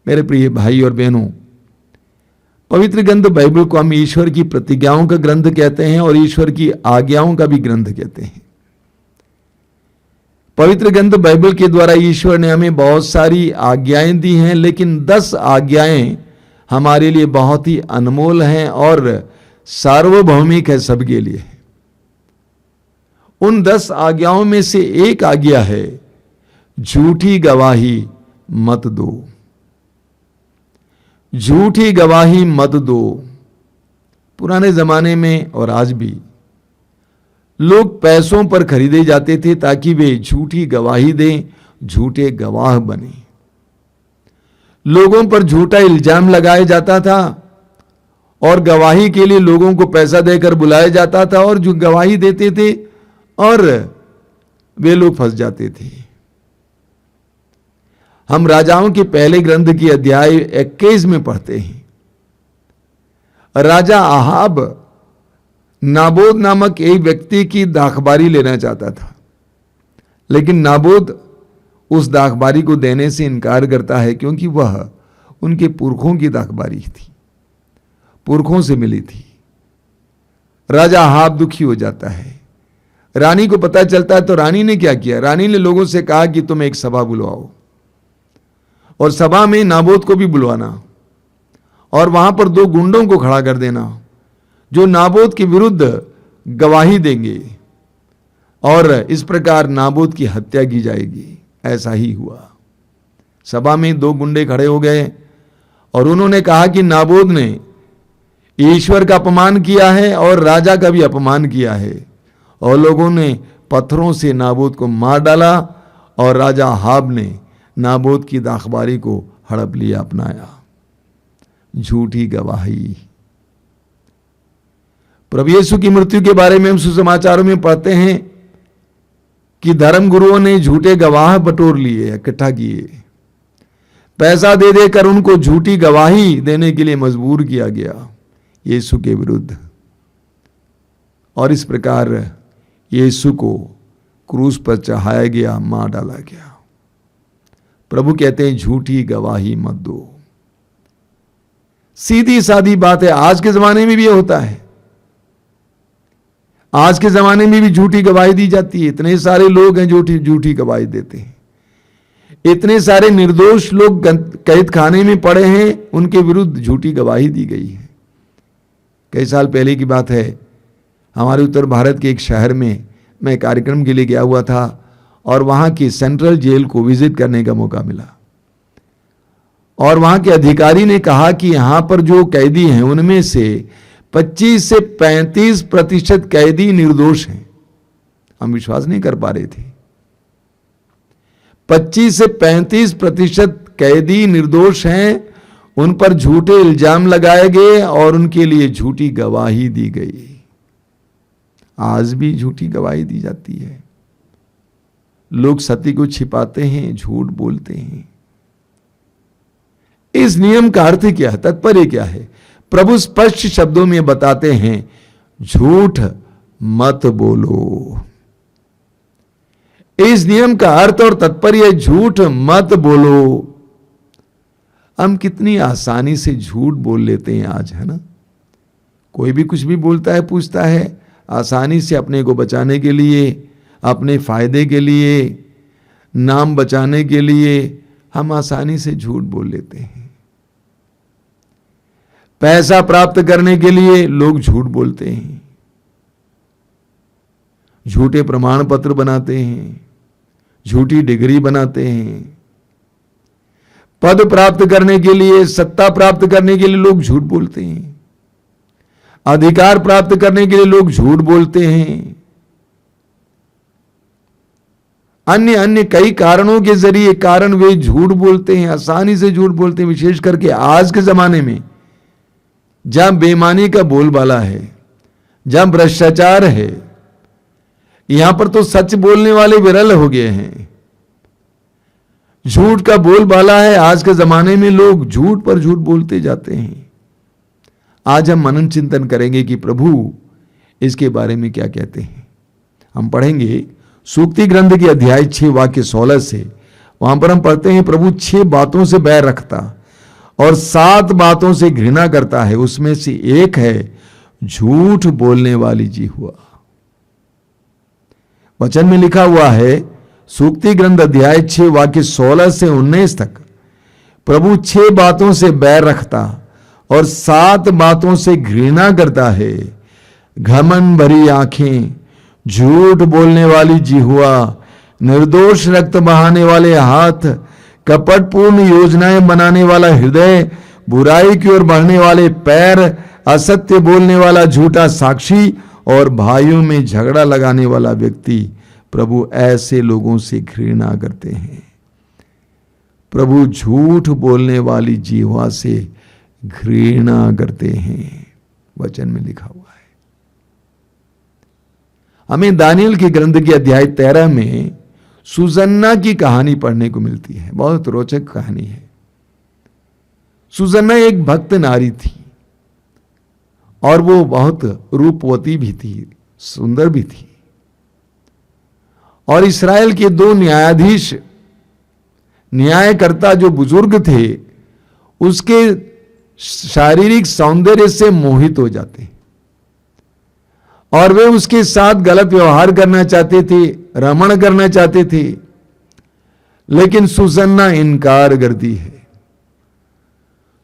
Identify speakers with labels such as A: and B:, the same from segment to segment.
A: मेरे प्रिय भाई और बहनों, पवित्र ग्रंथ बाइबल को हम ईश्वर की प्रतिज्ञाओं का ग्रंथ कहते हैं और ईश्वर की आज्ञाओं का भी ग्रंथ कहते हैं। पवित्र ग्रंथ बाइबल के द्वारा ईश्वर ने हमें बहुत सारी आज्ञाएं दी हैं, लेकिन 10 आज्ञाएं हमारे लिए बहुत ही अनमोल हैं और सार्वभौमिक है, सबके लिए। उन 10 आज्ञाओं में से एक आज्ञा है, झूठी गवाही मत दो। झूठी गवाही मत दो। पुराने जमाने में और आज भी लोग पैसों पर खरीदे जाते थे ताकि वे झूठी गवाही दें, झूठे गवाह बने। लोगों पर झूठा इल्जाम लगाया जाता था और गवाही के लिए लोगों को पैसा देकर बुलाया जाता था और जो गवाही देते थे और वे लोग फंस जाते थे। हम राजाओं के पहले ग्रंथ की अध्याय 21 में पढ़ते हैं, राजा आहाब नाबोद नामक एक व्यक्ति की दाखबारी लेना चाहता था, लेकिन नाबोद उस दाखबारी को देने से इनकार करता है क्योंकि वह उनके पुरखों की दाखबारी थी, पुरखों से मिली थी। राजा आहाब दुखी हो जाता है। रानी को पता चलता है तो रानी ने क्या किया, रानी ने लोगों से कहा कि तुम एक सभा बुलवाओ और सभा में नाबोद को भी बुलवाना और वहां पर 2 गुंडों को खड़ा कर देना जो नाबोद के विरुद्ध गवाही देंगे और इस प्रकार नाबोद की हत्या की जाएगी। ऐसा ही हुआ। सभा में 2 गुंडे खड़े हो गए और उन्होंने कहा कि नाबोद ने ईश्वर का अपमान किया है और राजा का भी अपमान किया है, और लोगों ने पत्थरों से नाबोद को मार डाला और राजा आहाब ने नाबोद की दाखबारी को हड़प लिया, अपनाया। झूठी गवाही। प्रभु यीशु की मृत्यु के बारे में हम सुसमाचारों में पढ़ते हैं कि धर्म गुरुओं ने झूठे गवाह बटोर लिए, इकट्ठा किए, पैसा दे देकर उनको झूठी गवाही देने के लिए मजबूर किया गया यीशु के विरुद्ध, और इस प्रकार यीशु को क्रूस पर चढ़ाया गया, मार डाला गया। प्रभु कहते हैं झूठी गवाही मत दो। सीधी सादी बात है, आज के जमाने में भी ये होता है। आज के जमाने में भी झूठी गवाही दी जाती है। इतने सारे लोग हैं जो झूठी गवाही देते हैं। इतने सारे निर्दोष लोग कैद खाने में पड़े हैं, उनके विरुद्ध झूठी गवाही दी गई है। कई साल पहले की बात है, हमारे उत्तर भारत के एक शहर में मैं कार्यक्रम के लिए गया हुआ था और वहां की सेंट्रल जेल को विजिट करने का मौका मिला, और वहां के अधिकारी ने कहा कि यहां पर जो कैदी हैं उनमें से 25 से 35% कैदी निर्दोष हैं। हम विश्वास नहीं कर पा रहे थे। 25 से 35% कैदी निर्दोष हैं, उन पर झूठे इल्जाम लगाए गए और उनके लिए झूठी गवाही दी गई। आज भी झूठी गवाही दी जाती है। लोग सत्य को छिपाते हैं, झूठ बोलते हैं। इस नियम का अर्थ क्या है, तात्पर्य क्या है? प्रभु स्पष्ट शब्दों में बताते हैं, झूठ मत बोलो। इस नियम का अर्थ और तात्पर्य झूठ मत बोलो। हम कितनी आसानी से झूठ बोल लेते हैं आज, है ना? कोई भी कुछ भी बोलता है, पूछता है, आसानी से अपने को बचाने के लिए, अपने फायदे के लिए, नाम बचाने के लिए हम आसानी से झूठ बोल लेते हैं। पैसा प्राप्त करने के लिए लोग झूठ बोलते हैं, झूठे प्रमाण पत्र बनाते हैं, झूठी डिग्री बनाते हैं। पद प्राप्त करने के लिए, सत्ता प्राप्त करने के लिए लोग झूठ बोलते हैं। अधिकार प्राप्त करने के लिए लोग झूठ बोलते हैं। अन्य अन्य कई कारणों के जरिए कारण वे झूठ बोलते हैं, आसानी से झूठ बोलते हैं। विशेष करके आज के जमाने में जहां बेईमानी का बोलबाला है, जहां भ्रष्टाचार है, यहां पर तो सच बोलने वाले विरल हो गए हैं। झूठ का बोलबाला है। आज के जमाने में लोग झूठ पर झूठ बोलते जाते हैं। आज हम मनन चिंतन करेंगे कि प्रभु इसके बारे में क्या कहते हैं। हम पढ़ेंगे सूक्ति ग्रंथ के अध्याय 6 वाक्य 16 से। वहां पर हम पढ़ते हैं, प्रभु 6 बातों से बैर रखता, और 7 बातों से घृणा करता है, उसमें से एक है झूठ बोलने वाली जिह्वा। वचन में लिखा हुआ है, सूक्ति ग्रंथ अध्याय 6 वाक्य 16 से 19 तक, प्रभु 6 बातों से बैर रखता और 7 बातों से घृणा करता है। घमंड भरी आंखें, झूठ बोलने वाली जिह्वा, निर्दोष रक्त बहाने वाले हाथ, कपटपूर्ण योजनाएं बनाने वाला हृदय, बुराई की ओर बढ़ने वाले पैर, असत्य बोलने वाला झूठा साक्षी और भाइयों में झगड़ा लगाने वाला व्यक्ति। प्रभु ऐसे लोगों से घृणा करते हैं। प्रभु झूठ बोलने वाली जिह्वा से घृणा करते हैं, वचन में लिखा हुआ है। हमें दानियल के ग्रंथ के अध्याय 13 में सुजन्ना की कहानी पढ़ने को मिलती है। बहुत रोचक कहानी है। सुजन्ना एक भक्त नारी थी और वो बहुत रूपवती भी थी, सुंदर भी थी। और इस्राएल के 2 न्यायाधीश, न्यायकर्ता जो बुजुर्ग थे, उसके शारीरिक सौंदर्य से मोहित हो जाते और वे उसके साथ गलत व्यवहार करना चाहते थे, रमण करना चाहते थे, लेकिन सुजन्ना इनकार करती है।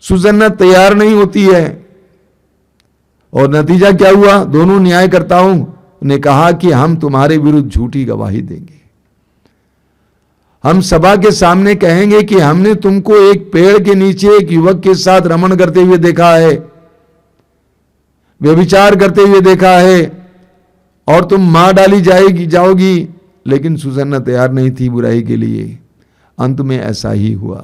A: सुजन्ना तैयार नहीं होती है और नतीजा क्या हुआ? दोनों न्यायकर्ताओं ने कहा कि हम तुम्हारे विरुद्ध झूठी गवाही देंगे। हम सभा के सामने कहेंगे कि हमने तुमको एक पेड़ के नीचे एक युवक के साथ रमण करते हुए देखा है, व्यभिचार करते हुए देखा है और तुम मार डाली जाओगी। लेकिन सुजन्ना तैयार नहीं थी बुराई के लिए। अंत में ऐसा ही हुआ।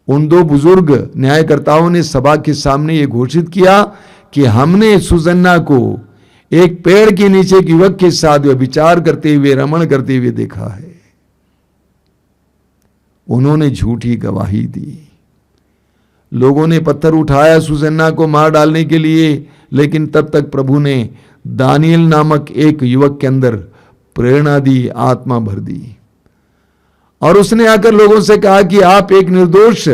A: उन 2 बुजुर्ग न्यायकर्ताओं ने सभा के सामने यह घोषित किया कि हमने सुजन्ना को एक पेड़ के नीचे एक युवक के साथ व्यभिचार करते हुए, रमण करते हुए देखा है। उन्होंने झूठी गवाही दी। लोगों ने पत्थर उठाया सुजन्ना को मार डालने के लिए, लेकिन तब तक प्रभु ने दानियल नामक एक युवक के अंदर प्रेरणा दी, आत्मा भर दी और उसने आकर लोगों से कहा कि आप एक निर्दोष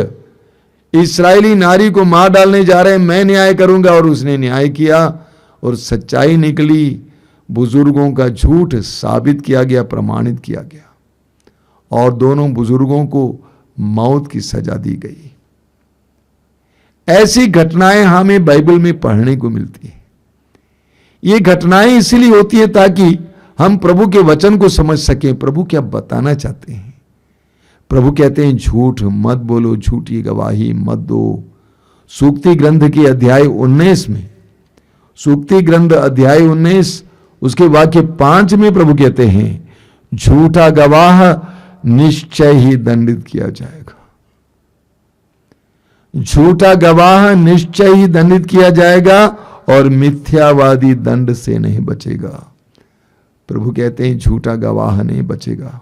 A: इस्राएली नारी को मार डालने जा रहे हैं, मैं न्याय करूंगा। और उसने न्याय किया और सच्चाई निकली। बुजुर्गों का झूठ साबित किया गया, प्रमाणित किया गया और दोनों बुजुर्गों को मौत की सजा दी गई। ऐसी घटनाएं हमें बाइबल में पढ़ने को मिलती है। ये घटनाएं इसलिए होती है ताकि हम प्रभु के वचन को समझ सकें, प्रभु क्या बताना चाहते हैं। प्रभु कहते हैं झूठ मत बोलो, झूठी गवाही मत दो। सूक्ति ग्रंथ के अध्याय 19 में, सूक्ति ग्रंथ अध्याय 19 उसके वाक्य 5 में प्रभु कहते हैं झूठा गवाह निश्चय ही दंडित किया जाएगा। झूठा गवाह निश्चय ही दंडित किया जाएगा और मिथ्यावादी दंड से नहीं बचेगा। प्रभु कहते हैं झूठा गवाह नहीं बचेगा,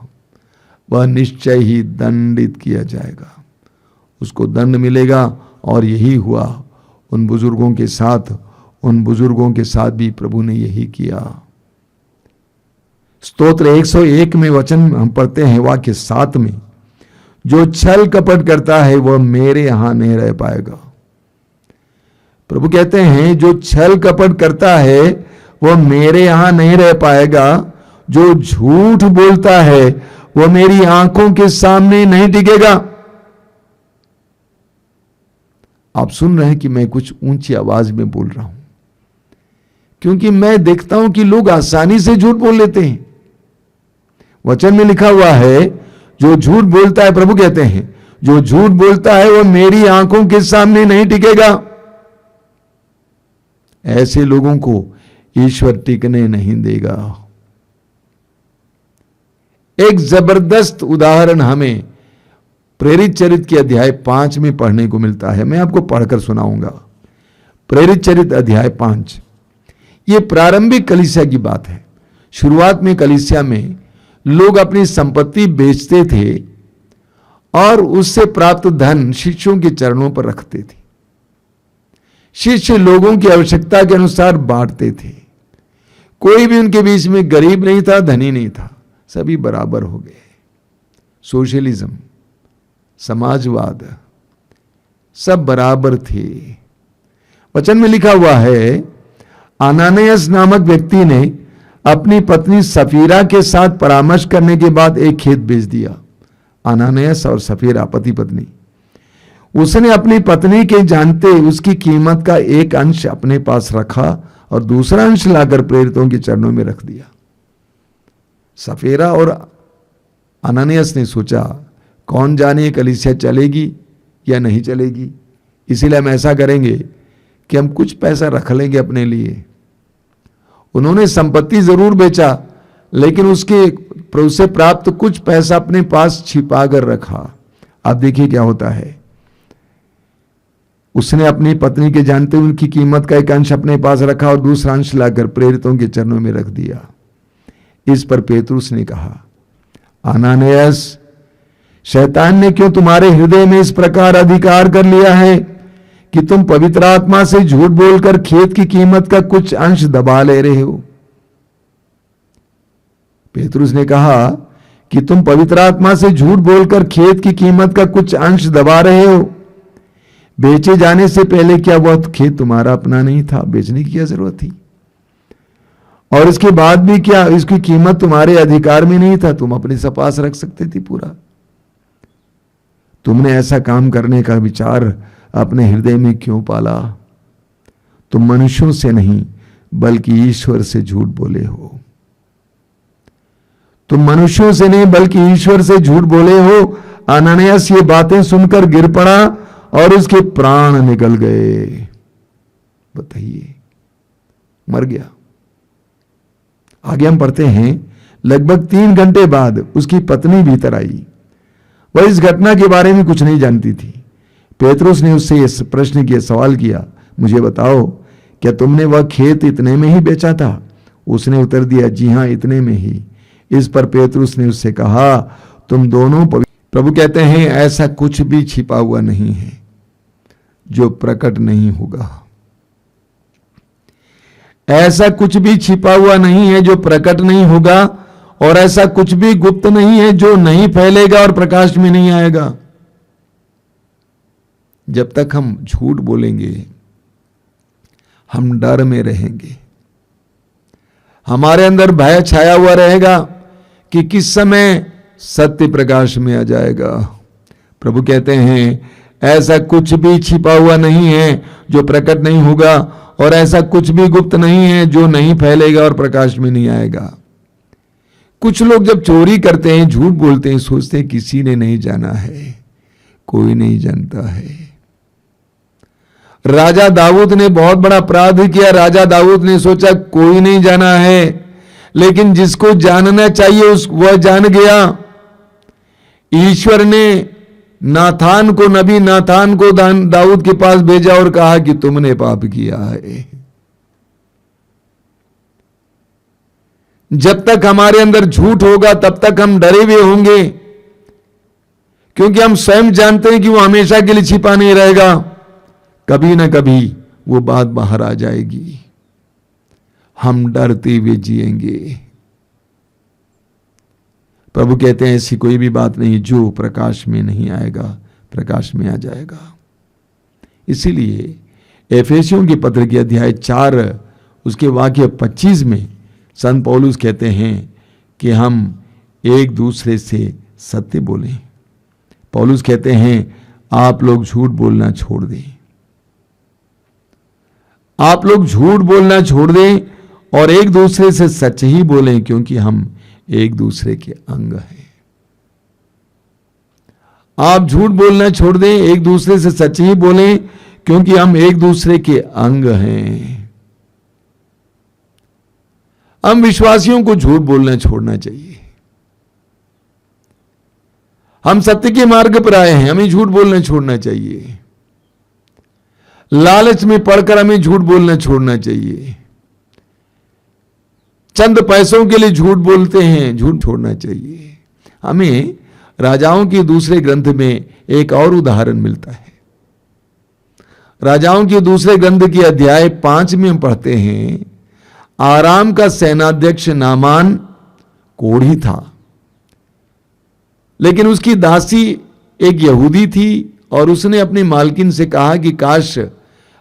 A: वह निश्चय ही दंडित किया जाएगा, उसको दंड मिलेगा। और यही हुआ उन बुजुर्गों के साथ। उन बुजुर्गों के साथ भी प्रभु ने यही किया। स्तोत्र 101 में वचन हम पढ़ते हैं वाक्य 7 में, जो छल कपट करता है वह मेरे यहां नहीं रह पाएगा। प्रभु कहते हैं जो छल कपट करता है वह मेरे यहां नहीं रह पाएगा। जो झूठ बोलता है वह मेरी आंखों के सामने नहीं टिकेगा। आप सुन रहे हैं कि मैं कुछ ऊंची आवाज में बोल रहा हूं, क्योंकि मैं देखता हूं कि लोग आसानी से झूठ बोल लेते हैं। वचन में लिखा हुआ है जो झूठ बोलता है, प्रभु कहते हैं जो झूठ बोलता है वह मेरी आंखों के सामने नहीं टिकेगा। ऐसे लोगों को ईश्वर टिकने नहीं देगा। एक जबरदस्त उदाहरण हमें प्रेरित चरित के अध्याय 5 में पढ़ने को मिलता है। मैं आपको पढ़कर सुनाऊंगा। प्रेरित चरित अध्याय 5, यह प्रारंभिक कलीसिया की बात है। शुरुआत में कलीसिया में लोग अपनी संपत्ति बेचते थे और उससे प्राप्त धन शिष्यों के चरणों पर रखते थे। शिष्य लोगों की आवश्यकता के अनुसार बांटते थे। कोई भी उनके बीच में गरीब नहीं था, धनी नहीं था, सभी बराबर हो गए। सोशलिज्म, समाजवाद, सब बराबर थे। वचन में लिखा हुआ है, अनानियास नामक व्यक्ति ने अपनी पत्नी सफीरा के साथ परामर्श करने के बाद एक खेत बेच दिया। अनानियास और सफीरा पति पत्नी। उसने अपनी पत्नी के जानते उसकी कीमत का एक अंश अपने पास रखा और दूसरा अंश लाकर प्रेरितों के चरणों में रख दिया। सफीरा और अनानियास ने सोचा, कौन जाने कलीसिया चलेगी या नहीं चलेगी, इसीलिए हम ऐसा करेंगे कि हम कुछ पैसा रख लेंगे अपने लिए। उन्होंने संपत्ति जरूर बेचा, लेकिन उससे प्राप्त कुछ पैसा अपने पास छिपा कर रखा। अब देखिए क्या होता है। उसने अपनी पत्नी के जानते उनकी कीमत का एक अंश अपने पास रखा और दूसरा अंश लाकर प्रेरितों के चरणों में रख दिया। इस पर पेतरुस ने कहा, अनानियास, शैतान ने क्यों तुम्हारे हृदय में इस प्रकार अधिकार कर लिया है कि तुम पवित्र आत्मा से झूठ बोलकर खेत की कीमत का कुछ अंश दबा ले रहे हो? पेतरुस ने कहा कि तुम पवित्र आत्मा से झूठ बोलकर खेत की कीमत का कुछ अंश दबा रहे हो। बेचे जाने से पहले क्या वह खेत तुम्हारा अपना नहीं था? बेचने की क्या जरूरत थी? और इसके बाद भी क्या इसकी कीमत तुम्हारे अधिकार में नहीं था? तुम अपने से पास रख सकते थे पूरा। तुमने ऐसा काम करने का विचार अपने हृदय में क्यों पाला? तुम मनुष्यों से नहीं बल्कि ईश्वर से झूठ बोले हो। तुम मनुष्यों से नहीं बल्कि ईश्वर से झूठ बोले हो। अनानियास ये बातें सुनकर गिर पड़ा और उसके प्राण निकल गए। बताइए, मर गया। आगे हम पढ़ते हैं, लगभग 3 घंटे बाद उसकी पत्नी भीतर आई। वह इस घटना के बारे में कुछ नहीं जानती थी। पेतरुस ने उससे इस प्रश्न किया, सवाल किया, मुझे बताओ, क्या तुमने वह खेत इतने में ही बेचा था? उसने उत्तर दिया, जी हां, इतने में ही। इस पर पेतरुस ने उससे कहा, तुम दोनों प्रभु कहते हैं, ऐसा कुछ भी छिपा हुआ नहीं है जो प्रकट नहीं होगा। ऐसा कुछ भी छिपा हुआ नहीं है जो प्रकट नहीं होगा, और ऐसा कुछ भी गुप्त नहीं है जो नहीं फैलेगा और प्रकाश में नहीं आएगा। जब तक हम झूठ बोलेंगे, हम डर में रहेंगे, हमारे अंदर भय छाया हुआ रहेगा कि किस समय सत्य प्रकाश में आ जाएगा। प्रभु कहते हैं, ऐसा कुछ भी छिपा हुआ नहीं है जो प्रकट नहीं होगा, और ऐसा कुछ भी गुप्त नहीं है जो नहीं फैलेगा और प्रकाश में नहीं आएगा। कुछ लोग जब चोरी करते हैं, झूठ बोलते हैं, सोचते हैं किसी ने नहीं जाना है, कोई नहीं जानता है। राजा दाऊद ने बहुत बड़ा अपराध किया। राजा दाऊद ने सोचा कोई नहीं जाना है, लेकिन जिसको जानना चाहिए वह जान गया। ईश्वर ने नाथान को, नबी नाथान को दाऊद के पास भेजा और कहा कि तुमने पाप किया है। जब तक हमारे अंदर झूठ होगा तब तक हम डरे हुए होंगे, क्योंकि हम स्वयं जानते हैं कि वो हमेशा के लिए छिपा नहीं रहेगा। कभी ना कभी वो बात बाहर आ जाएगी, हम डरते हुए जिएंगे। प्रभु कहते हैं, ऐसी कोई भी बात नहीं जो प्रकाश में नहीं आएगा, प्रकाश में आ जाएगा। इसीलिए एफेसियों के पत्र के अध्याय 4 उसके वाक्य 25 में संत पौलुस कहते हैं कि हम एक दूसरे से सत्य बोलें। पौलुस कहते हैं, आप लोग झूठ बोलना छोड़ दें। आप लोग झूठ बोलना छोड़ दें और एक दूसरे से सच ही बोलें, क्योंकि हम एक दूसरे के अंग हैं। आप झूठ बोलना छोड़ दें, एक दूसरे से सच ही बोलें, क्योंकि हम एक दूसरे के अंग हैं। हम विश्वासियों को झूठ बोलना छोड़ना चाहिए। हम सत्य के मार्ग पर आए हैं, हमें झूठ बोलना छोड़ना चाहिए। लालच में पड़कर हमें झूठ बोलना छोड़ना चाहिए। चंद पैसों के लिए झूठ बोलते हैं, झूठ छोड़ना चाहिए। हमें राजाओं के दूसरे ग्रंथ में एक और उदाहरण मिलता है। राजाओं के दूसरे ग्रंथ के अध्याय 5 में हम पढ़ते हैं, आराम का सेनाध्यक्ष नामान कोढ़ी था, लेकिन उसकी दासी एक यहूदी थी और उसने अपनी मालकिन से कहा कि काश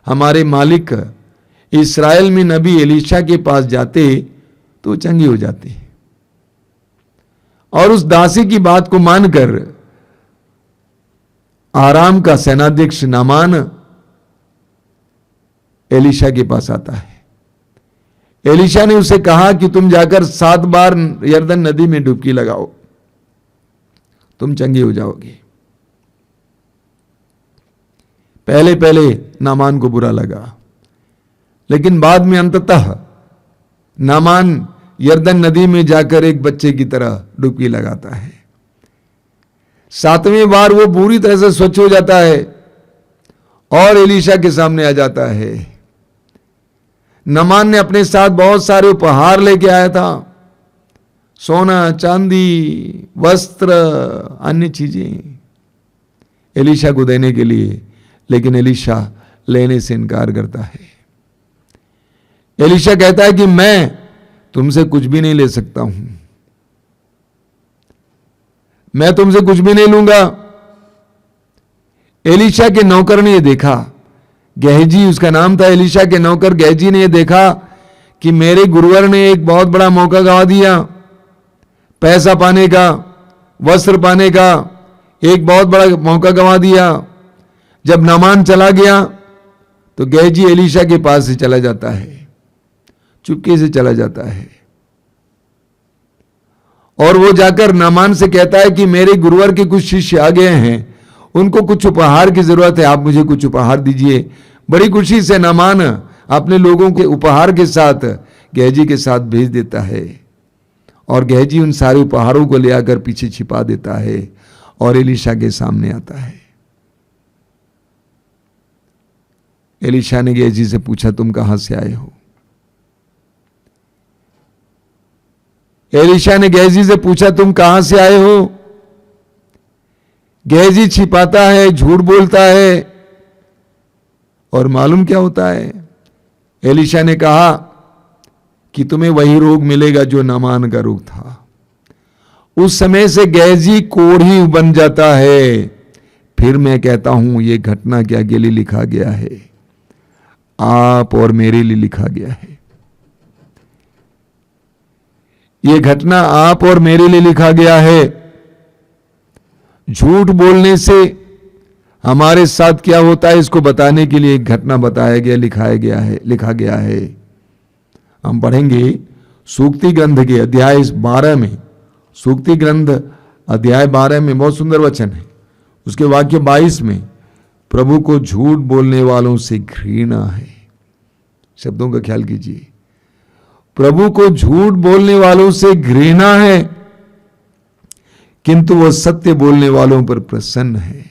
A: हमारे मालिक इस्राएल में नबी एलीशा के पास जाते तो चंगी हो जाती। और उस दासी की बात को मानकर आराम का सेनाध्यक्ष नामान एलीशा के पास आता है। एलीशा ने उसे कहा कि तुम जाकर 7 बार यरदन नदी में डुबकी लगाओ, तुम चंगी हो जाओगे। पहले पहले नामान को बुरा लगा, लेकिन बाद में अंततः नामान यरदन नदी में जाकर एक बच्चे की तरह डुबकी लगाता है। 7वें बार वो पूरी तरह से स्वच्छ हो जाता है और एलीशा के सामने आ जाता है। नामान ने अपने साथ बहुत सारे उपहार लेके आया था, सोना चांदी वस्त्र अन्य चीजें एलीशा को देने के लिए, लेकिन एलीशा लेने से इनकार करता है। एलीशा कहता है कि मैं तुमसे कुछ भी नहीं ले सकता हूं, मैं तुमसे कुछ भी नहीं लूंगा। एलीशा के नौकर ने यह देखा, गहजी उसका नाम था, एलीशा के नौकर गहजी ने यह देखा कि मेरे गुरुवर ने एक बहुत बड़ा मौका गवा दिया, पैसा पाने का, वस्त्र पाने का एक बहुत बड़ा मौका गवा दिया। जब नामान चला गया तो गहजी एलीशा के पास से चला जाता है, चुपके से चला जाता है, और वो जाकर नामान से कहता है कि मेरे गुरुवर के कुछ शिष्य आ गए हैं, उनको कुछ उपहार की जरूरत है, आप मुझे कुछ उपहार दीजिए। बड़ी खुशी से नामान अपने लोगों के उपहार के साथ गहजी के साथ भेज देता है, और गहजी उन सारे उपहारों को ले आकर पीछे छिपा देता है और एलीशा के सामने आता है। एलीशा ने गहजी से पूछा, तुम कहां से आए हो? एलीशा ने गहजी से पूछा, तुम कहां से आए हो? गहजी छिपाता है, झूठ बोलता है, और मालूम क्या होता है? एलीशा ने कहा कि तुम्हें वही रोग मिलेगा जो नामान का रोग था। उस समय से गहजी कोढ़ी बन जाता है। फिर मैं कहता हूं ये घटना क्या के लिए लिखा गया है? आप और मेरे लिए लिखा गया है। ये घटना आप और मेरे लिए लिखा गया है। झूठ बोलने से हमारे साथ क्या होता है इसको बताने के लिए एक घटना बताया गया, लिखा गया है। हम पढ़ेंगे सूक्ति ग्रंथ के अध्याय 12 में, सूक्ति ग्रंथ अध्याय 12 में बहुत सुंदर वचन है। उसके वाक्य 22 में, प्रभु को झूठ बोलने वालों से घृणा है। शब्दों का ख्याल कीजिए, प्रभु को झूठ बोलने वालों से घृणा है, किंतु वह सत्य बोलने वालों पर प्रसन्न है।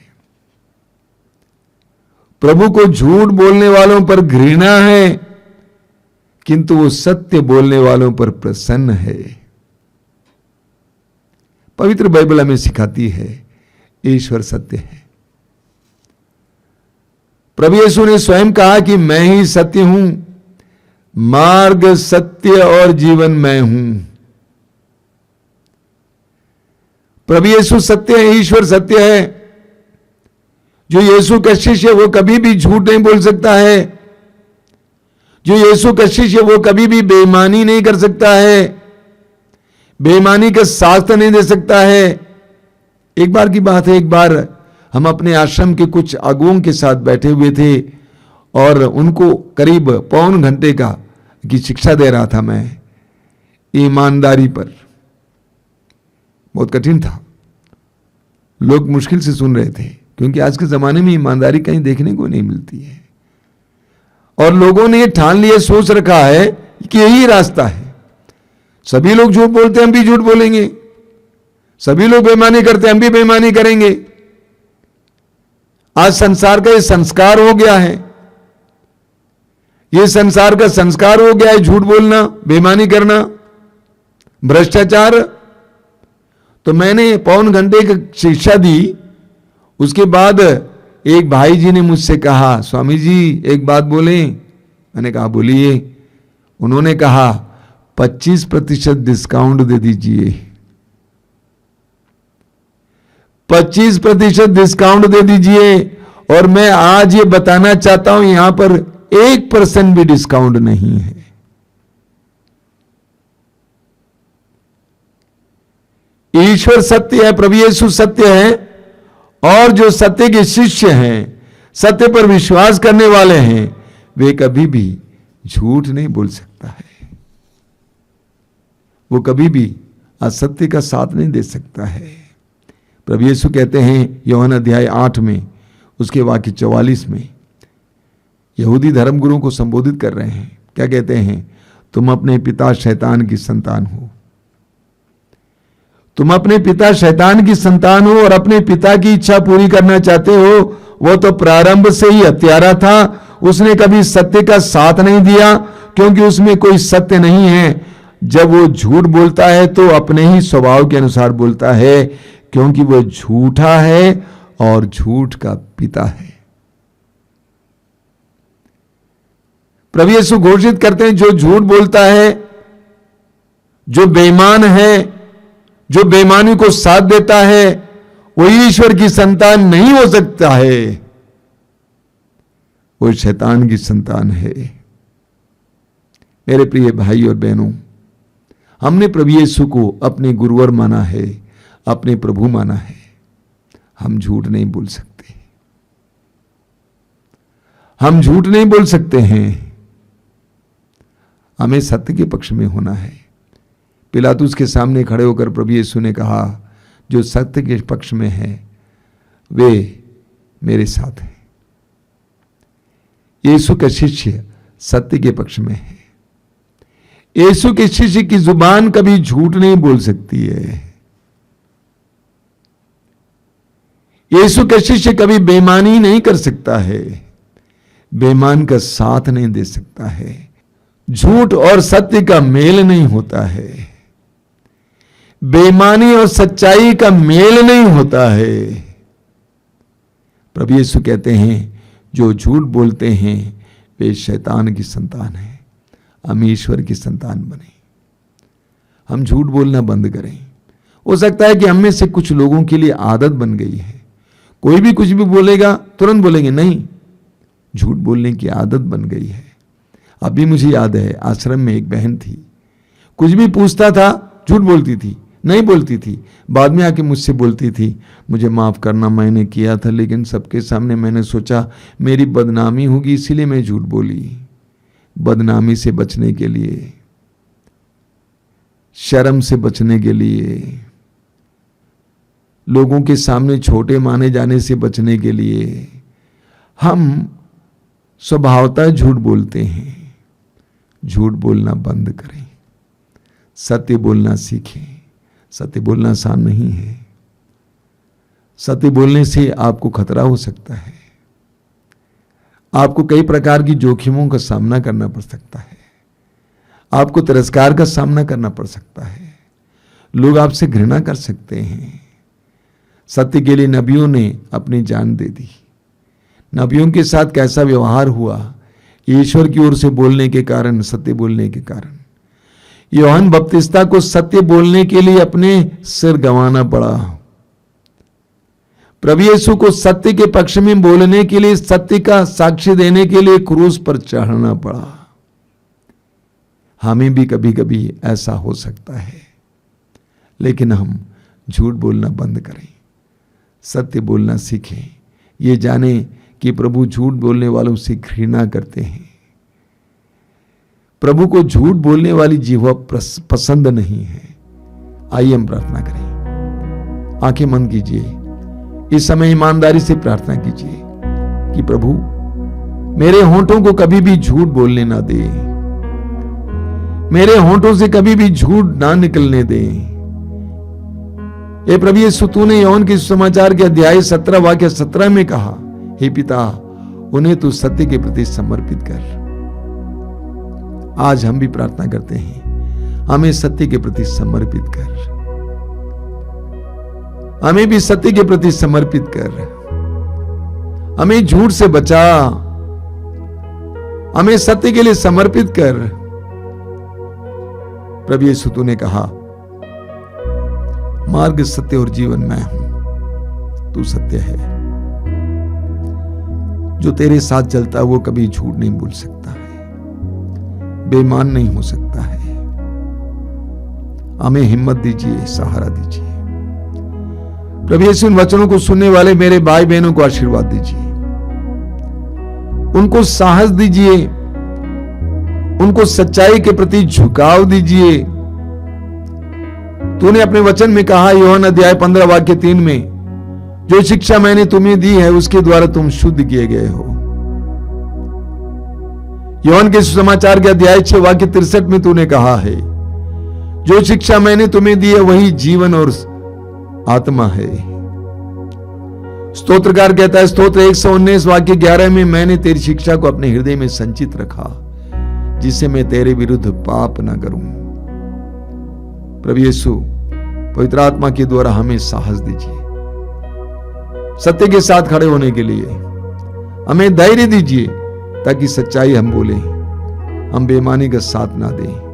A: प्रभु को झूठ बोलने वालों पर घृणा है, किंतु वो सत्य बोलने वालों पर प्रसन्न है। पवित्र बाइबल हमें सिखाती है ईश्वर सत्य है। प्रभु यीशु ने स्वयं कहा कि मैं ही सत्य हूं, मार्ग सत्य और जीवन मैं हूं। प्रभु यीशु सत्य है, ईश्वर सत्य है। जो यीशु का शिष्य वो कभी भी झूठ नहीं बोल सकता है। जो यीशु का शिष्य वो कभी भी बेईमानी नहीं कर सकता है, बेईमानी का साथ नहीं दे सकता है। एक बार की बात है, एक बार हम अपने आश्रम के कुछ अगुओं के साथ बैठे हुए थे और उनको करीब पौन घंटे की शिक्षा दे रहा था मैं ईमानदारी पर। बहुत कठिन था, लोग मुश्किल से सुन रहे थे, क्योंकि आज के जमाने में ईमानदारी कहीं देखने को नहीं मिलती है। और लोगों ने ये ठान लिया, सोच रखा है कि यही रास्ता है। सभी लोग झूठ बोलते हैं, हम भी झूठ बोलेंगे। सभी लोग बेईमानी करते हैं, हम भी बेईमानी करेंगे। आज संसार का ये संस्कार हो गया है, ये संसार का संस्कार हो गया है झूठ बोलना, बेईमानी करना, भ्रष्टाचार। तो मैंने पौन घंटे की शिक्षा दी। उसके बाद एक भाई जी ने मुझसे कहा, स्वामी जी एक बात बोले। मैंने कहा बोलिए। उन्होंने कहा 25% डिस्काउंट दे दीजिए। 25% डिस्काउंट दे दीजिए, और मैं आज ये बताना चाहता हूं यहां पर 1% भी डिस्काउंट नहीं है। ईश्वर सत्य है, प्रभु यीशु सत्य है, और जो सत्य के शिष्य हैं, सत्य पर विश्वास करने वाले हैं, वे कभी भी झूठ नहीं बोल सकता है। वो कभी भी असत्य का साथ नहीं दे सकता है। प्रभु यीशु कहते हैं यूहन्ना अध्याय 8 में उसके वाक्य 44 में, यहूदी धर्मगुरुओं को संबोधित कर रहे हैं। क्या कहते हैं? तुम अपने पिता शैतान की संतान हो। तुम अपने पिता शैतान की संतान हो और अपने पिता की इच्छा पूरी करना चाहते हो। वो तो प्रारंभ से ही हत्यारा था, उसने कभी सत्य का साथ नहीं दिया, क्योंकि उसमें कोई सत्य नहीं है। जब वो झूठ बोलता है तो अपने ही स्वभाव के अनुसार बोलता है, क्योंकि वो झूठा है और झूठ का पिता है। प्रभु यीशु घोषित करते हैं, जो झूठ बोलता है, जो बेईमान है, जो बेईमानी को साथ देता है, वो ईश्वर की संतान नहीं हो सकता है, वो शैतान की संतान है। मेरे प्रिय भाई और बहनों, हमने प्रभु यीशु को अपने गुरुवर माना है, अपने प्रभु माना है। हम झूठ नहीं बोल सकते, हम झूठ नहीं बोल सकते हैं। हमें सत्य के पक्ष में होना है। पिलातुस के सामने खड़े होकर प्रभु यीशु ने कहा, जो सत्य के पक्ष में है वे मेरे साथ हैं। यीशु का शिष्य सत्य के पक्ष में है। यीशु के शिष्य की जुबान कभी झूठ नहीं बोल सकती है। यीशु का शिष्य कभी बेईमानी नहीं कर सकता है, बेईमान का साथ नहीं दे सकता है। झूठ और सत्य का मेल नहीं होता है, बेईमानी और सच्चाई का मेल नहीं होता है। प्रभु यीशु कहते हैं, जो झूठ बोलते हैं वे शैतान की संतान है। हम ईश्वर की संतान बने, हम झूठ बोलना बंद करें। हो सकता है कि हम में से कुछ लोगों के लिए आदत बन गई है, कोई भी कुछ भी बोलेगा तुरंत बोलेंगे नहीं, झूठ बोलने की आदत बन गई है। अभी मुझे याद है, आश्रम में एक बहन थी, कुछ भी पूछता था झूठ बोलती थी, नहीं बोलती थी। बाद में आके मुझसे बोलती थी, मुझे माफ करना, मैंने किया था, लेकिन सबके सामने मैंने सोचा मेरी बदनामी होगी, इसीलिए मैं झूठ बोली। बदनामी से बचने के लिए, शर्म से बचने के लिए, लोगों के सामने छोटे माने जाने से बचने के लिए हम स्वभावतः झूठ बोलते हैं। झूठ बोलना बंद करें, सत्य बोलना सीखें। सत्य बोलना आसान नहीं है। सत्य बोलने से आपको खतरा हो सकता है, आपको कई प्रकार की जोखिमों का सामना करना पड़ सकता है, आपको तिरस्कार का सामना करना पड़ सकता है, लोग आपसे घृणा कर सकते हैं। सत्य के लिए नबियों ने अपनी जान दे दी। नबियों के साथ कैसा व्यवहार हुआ, ईश्वर की ओर से बोलने के कारण, सत्य बोलने के कारण। यूहन्ना बपतिस्ता को सत्य बोलने के लिए अपने सिर गंवाना पड़ा। प्रभु यीशु को सत्य के पक्ष में बोलने के लिए, सत्य का साक्ष्य देने के लिए क्रूस पर चढ़ना पड़ा। हमें भी कभी कभी ऐसा हो सकता है, लेकिन हम झूठ बोलना बंद करें, सत्य बोलना सीखें। ये जाने कि प्रभु झूठ बोलने वालों से घृणा करते हैं। प्रभु को झूठ बोलने वाली जीवा पसंद नहीं है। आइए हम प्रार्थना करें, आंखें बंद कीजिए, इस समय ईमानदारी से प्रार्थना कीजिए कि प्रभु मेरे होंठों को कभी भी झूठ बोलने ना दे, मेरे होंठों से कभी भी झूठ ना निकलने दे। हे प्रभु यीशु, तूने यूहन्ना के सुसमाचार के अध्याय 17 वाक्य 17 में कहा, हे पिता उन्हें तू सत्य के प्रति समर्पित कर। आज हम भी प्रार्थना करते हैं, हमें सत्य के प्रति समर्पित कर, हमें भी सत्य के प्रति समर्पित कर, हमें झूठ से बचा, हमें सत्य के लिए समर्पित कर। प्रभु यीशु तूने कहा, मार्ग, सत्य और जीवन मैं हूं, तू सत्य है। जो तेरे साथ चलता है वो कभी झूठ नहीं बोल सकता है, बेईमान नहीं हो सकता है। हमें हिम्मत दीजिए, सहारा दीजिए। प्रभु यीशु इन वचनों को सुनने वाले मेरे भाई बहनों को आशीर्वाद दीजिए, उनको साहस दीजिए, उनको सच्चाई के प्रति झुकाव दीजिए। तूने अपने वचन में कहा, यूहन्ना अध्याय 15 वाक्य 3 में, जो शिक्षा मैंने तुम्हें दी है उसके द्वारा तुम शुद्ध किए गए हो। यूहन्ना के सुसमाचार के अध्याय 6 वाक्य 63 में तूने कहा है, जो शिक्षा मैंने तुम्हें दी है वही जीवन और आत्मा है। स्तोत्रकार कहता है, स्तोत्र 119 वाक्य 11 में, मैंने तेरी शिक्षा को अपने हृदय में संचित रखा, जिससे मैं तेरे विरुद्ध पाप ना करूं। प्रभु यीशु पवित्र आत्मा के द्वारा हमें साहस दीजिए, सत्य के साथ खड़े होने के लिए हमें धैर्य दीजिए, ताकि सच्चाई हम बोले, हम बेईमानी का साथ ना दें।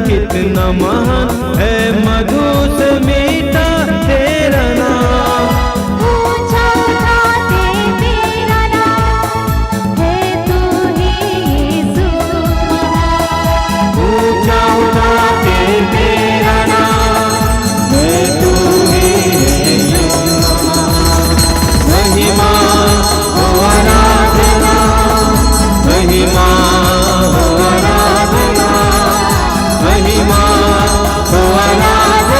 B: कितना महान है मधु से मीठा तेरा नाम।
C: ऊंचा उठाते तेरा नाम है तू ही यीशु महान।
B: ऊंचा उठाते तेरा नाम है तू ही यीशु महान। महिमा हो आराधना, महिमा हो आराधना, महिमा हो आराधना।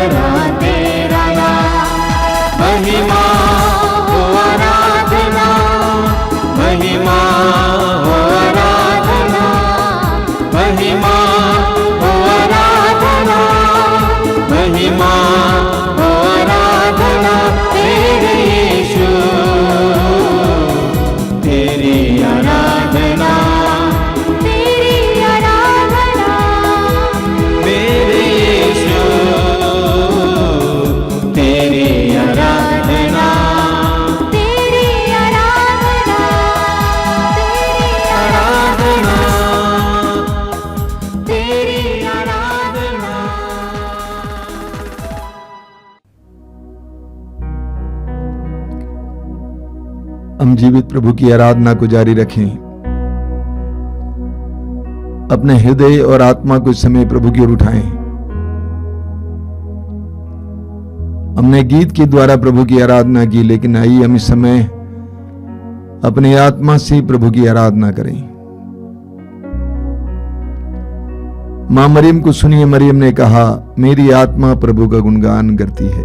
B: आराधना तेरा नाम, महिमा हो आराधना, महिमा हो आराधना, महिमा हो आराधना, महिमा हो आराधना तेरे यीशु, तेरी आराधना,
C: तेरी आराधना,
B: मेरे यीशु, तेरी आराधना,
C: तेरी आराधना, तेरी
B: आराधना, तेरी आराधना।
A: हम जीवित प्रभु की आराधना को जारी रखें। अपने हृदय और आत्मा को इस समय प्रभु की ओर उठाएं। हमने गीत के द्वारा प्रभु की आराधना की, लेकिन आइए हम इस समय अपनी आत्मा से प्रभु की आराधना करें। मां मरियम को सुनिए। मरियम ने कहा, मेरी आत्मा प्रभु का गुणगान करती है,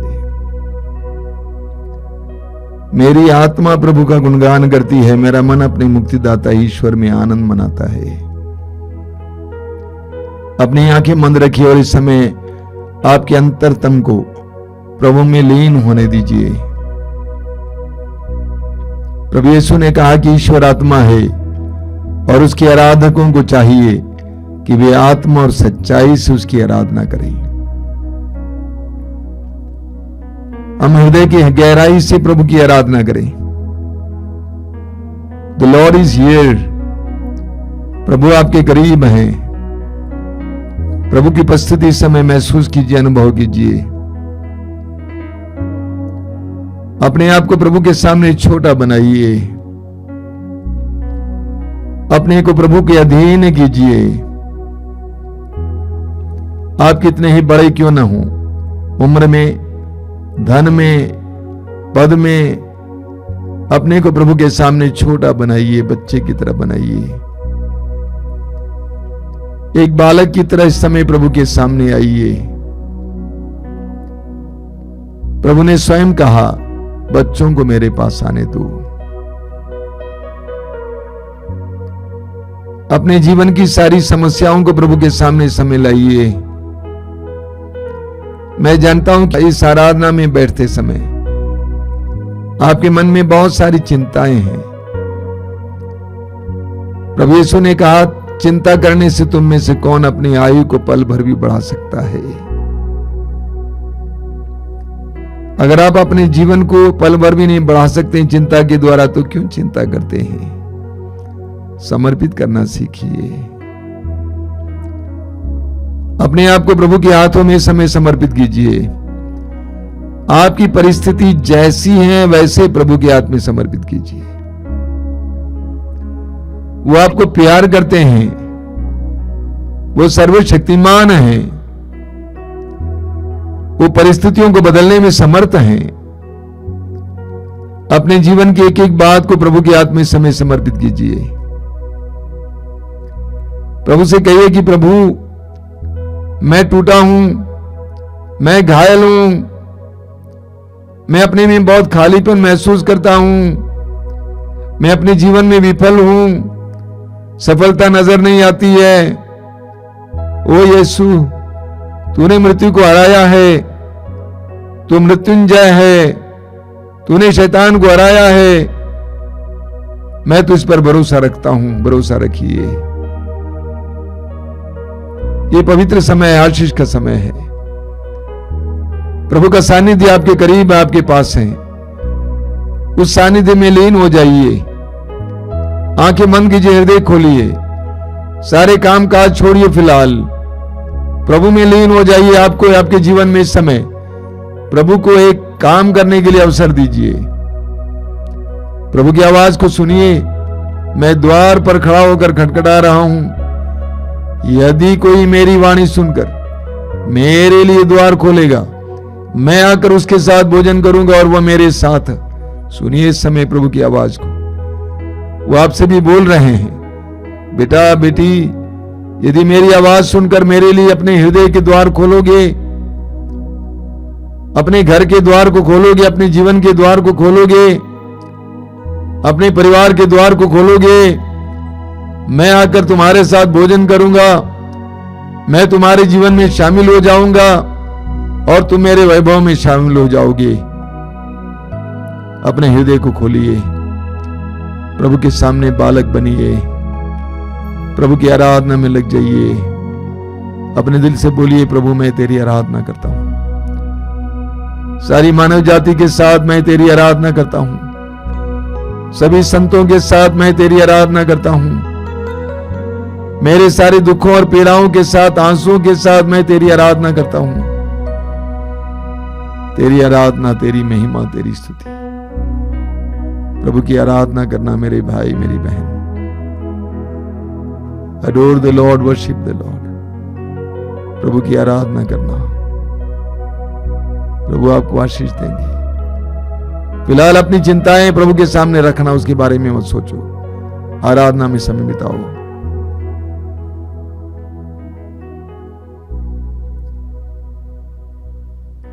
A: मेरी आत्मा प्रभु का गुणगान करती है, मेरा मन अपने मुक्तिदाता ईश्वर में आनंद मनाता है। अपनी आंखें बंद रखिए और इस समय आपके अंतरतम को प्रभु में लीन होने दीजिए। प्रभु यीशु ने कहा कि ईश्वर आत्मा है और उसके आराधकों को चाहिए कि वे आत्मा और सच्चाई से उसकी आराधना करें। हम हृदय की गहराई से प्रभु की आराधना करें। The Lord is here. प्रभु आपके करीब हैं। प्रभु की उपस्थिति इस समय महसूस कीजिए, अनुभव कीजिए। अपने आप को प्रभु के सामने छोटा बनाइए, अपने को प्रभु के अधीन कीजिए। आप कितने ही बड़े क्यों ना हो, उम्र में, धन में, पद में, अपने को प्रभु के सामने छोटा बनाइए, बच्चे की तरह बनाइए। एक बालक की तरह इस समय प्रभु के सामने आइए। प्रभु ने स्वयं कहा, बच्चों को मेरे पास आने दो। अपने जीवन की सारी समस्याओं को प्रभु के सामने समय लाइए। मैं जानता हूं कि इस आराधना में बैठते समय आपके मन में बहुत सारी चिंताएं हैं। प्रभु यीशु ने कहा, चिंता करने से तुम में से कौन अपनी आयु को पल भर भी बढ़ा सकता है। अगर आप अपने जीवन को पल भर भी नहीं बढ़ा सकते चिंता के द्वारा, तो क्यों चिंता करते हैं। समर्पित करना सीखिए। अपने आप को प्रभु के हाथों में समय समर्पित कीजिए। आपकी परिस्थिति जैसी है वैसे प्रभु के हाथ में समर्पित कीजिए। वो आपको प्यार करते हैं, वो सर्वशक्तिमान हैं, वो परिस्थितियों को बदलने में समर्थ हैं। अपने जीवन की एक एक बात को प्रभु के हाथ में समय समर्पित कीजिए। प्रभु से कहिए कि प्रभु, मैं टूटा हूं, मैं घायल हूं, मैं अपने में बहुत खालीपन महसूस करता हूं, मैं अपने जीवन में विफल हूं, सफलता नजर नहीं आती है। ओ यीशु, तूने मृत्यु को हराया है, तू मृत्युंजय है, तूने शैतान को हराया है। मैं तुझ पर भरोसा रखता हूं, भरोसा रखिए। ये पवित्र समय, आशीष का समय है। प्रभु का सानिध्य आपके करीब, आपके पास है। उस सानिध्य में लीन हो जाइए। आंखें बंद कीजिए, हृदय खोलिए, सारे काम काज छोड़िए। फिलहाल प्रभु में लीन हो जाइए। आपको आपके जीवन में इस समय प्रभु को एक काम करने के लिए अवसर दीजिए। प्रभु की आवाज को सुनिए। मैं द्वार पर खड़ा होकर खटखटा रहा हूं, यदि कोई मेरी वाणी सुनकर मेरे लिए द्वार खोलेगा, मैं आकर उसके साथ भोजन करूंगा और वह मेरे साथ। सुनिए इस समय प्रभु की आवाज को। वो आपसे भी बोल रहे हैं, बेटा बेटी, यदि मेरी आवाज सुनकर मेरे लिए अपने हृदय के द्वार खोलोगे अपने घर के द्वार को खोलोगे, अपने जीवन के द्वार को खोलोगे, अपने परिवार के द्वार को खोलोगे, मैं आकर तुम्हारे साथ भोजन करूंगा, मैं तुम्हारे जीवन में शामिल हो जाऊंगा और तुम मेरे वैभव में शामिल हो जाओगे। अपने हृदय को खोलिए, प्रभु के सामने बालक बनिए, प्रभु की आराधना में लग जाइए। अपने दिल से बोलिए, प्रभु मैं तेरी आराधना करता हूं, सारी मानव जाति के साथ मैं तेरी आराधना करता हूं, सभी संतों के साथ मैं तेरी आराधना करता हूं, मेरे सारे दुखों और पीड़ाओं के साथ, आंसुओं के साथ मैं तेरी आराधना करता हूं। तेरी आराधना, तेरी महिमा, तेरी स्तुति। प्रभु की आराधना करना मेरे भाई मेरी बहन। Adore the Lord, worship the Lord. प्रभु की आराधना करना, प्रभु आपको आशीष देंगे। फिलहाल अपनी चिंताएं प्रभु के सामने रखना, उसके बारे में मत सोचो, आराधना में समय बिताओ।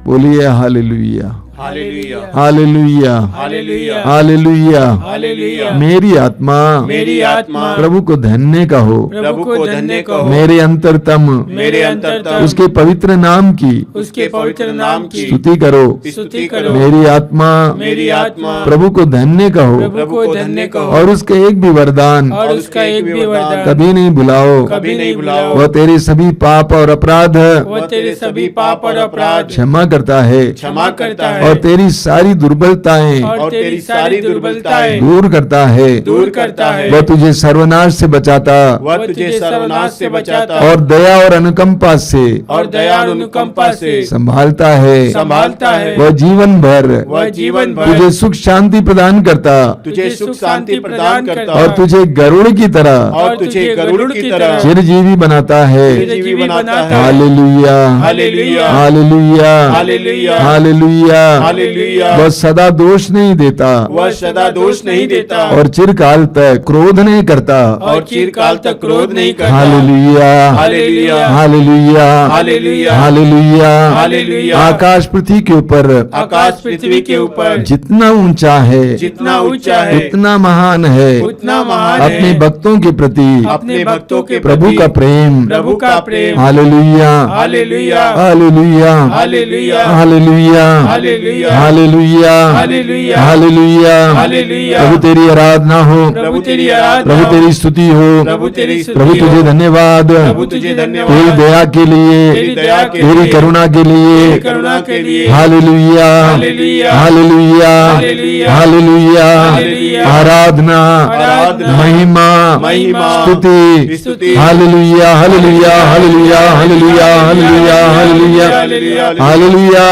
A: बोलिए हालेलुया,
B: hallelujah,
A: hallelujah,
B: hallelujah,
A: hallelujah.
B: Hallelujah.
A: मेरी आत्मा
B: मेरी आत्मा
A: प्रभु को धन्य कहो,
B: प्रभु को धन्य कहो,
A: मेरे अंतरतम
B: मेरे अंतरतम
A: उसके पवित्र नाम की
B: उसके पवित्र नाम की
A: स्तुति करो।
B: स्तुति करो।
A: मेरी आत्मा
B: मेरी आत्मा
A: प्रभु को धन्य कहो
B: प्रभु को धन्य कहो,
A: और उसका एक भी वरदान
B: और उसका एक भी वरदान
A: कभी नहीं भुलाओ।
B: कभी नहीं भुलाओ।
A: वह तेरे सभी पाप और अपराध
B: वह तेरे सभी पाप और अपराध
A: क्षमा करता है
B: क्षमा करता है,
A: और तेरी सारी दुर्बलताएं
B: और तेरी सारी दुर्बलताएं
A: दूर करता है।
B: दूर करता है।
A: वह तुझे सर्वनाश से बचाता
B: वह तुझे सर्वनाश से बचाता
A: और दया और अनुकंपा से
B: और दया और अनुकंपा से
A: संभालता है।
B: संभालता है।
A: वह जीवन भर
B: वह जीवन भर
A: तुझे सुख शांति प्रदान करता
B: तुझे सुख शांति प्रदान करता
A: और तुझे गरुड़ की तरह
B: और तुझे गरुड़ की तरह
A: चिरजीवी बनाता है।
B: चिरजीवी बनाता है।
A: Hallelujah,
B: hallelujah,
A: hallelujah,
B: hallelujah,
A: hallelujah.
B: Hallelujah.
A: वह सदा दोष नहीं देता
B: वह सदा दोष नहीं देता
A: और चिरकाल तक क्रोध नहीं करता।
B: और चिरकाल तक क्रोध नहीं करता।
A: Hallelujah,
B: hallelujah,
A: hallelujah,
B: hallelujah,
A: hallelujah.
B: Hallelujah.
A: आकाश पृथ्वी के ऊपर
B: आकाश पृथ्वी के ऊपर
A: जितना ऊंचा है,
B: जितना ऊंचा है,
A: उतना महान है
B: उतना महान
A: अपने
B: है
A: भक्तों के प्रति
B: अपने भक्तों के
A: प्रभु
B: प्रति
A: का प्रेम।
B: प्रभु का प्रेम।
A: Hallelujah,
B: hallelujah,
A: hallelujah,
B: hallelujah,
A: hallelujah,
B: hallelujah,
A: hallelujah,
B: hallelujah,
A: hallelujah.
B: Hallelujah.
A: प्रभु तेरी आराधना हो,
B: प्रभु तेरी आराधना
A: प्रभु
B: हो,
A: तेरी स्तुति हो,
B: प्रभु तेरी स्तुति
A: प्रभु तुझे
B: हो,
A: धन्यवाद,
B: प्रभु तुझे धन्यवाद,
A: तेरी दया के लिए,
B: तेरी दया के
A: तेरी
B: लिए,
A: करुणा के लिए।
B: तेरी करुणा के लिए।
A: Hallelujah,
B: hallelujah,
A: hallelujah,
B: hallelujah,
A: hallelujah.
B: Hallelujah.
A: आराधना,
B: आराधना,
A: महिमा,
B: महिमा,
A: स्तुति।
B: स्तुति।
A: Hallelujah, hallelujah, hallelujah, hallelujah, hallelujah, hallelujah, hallelujah, hallelujah,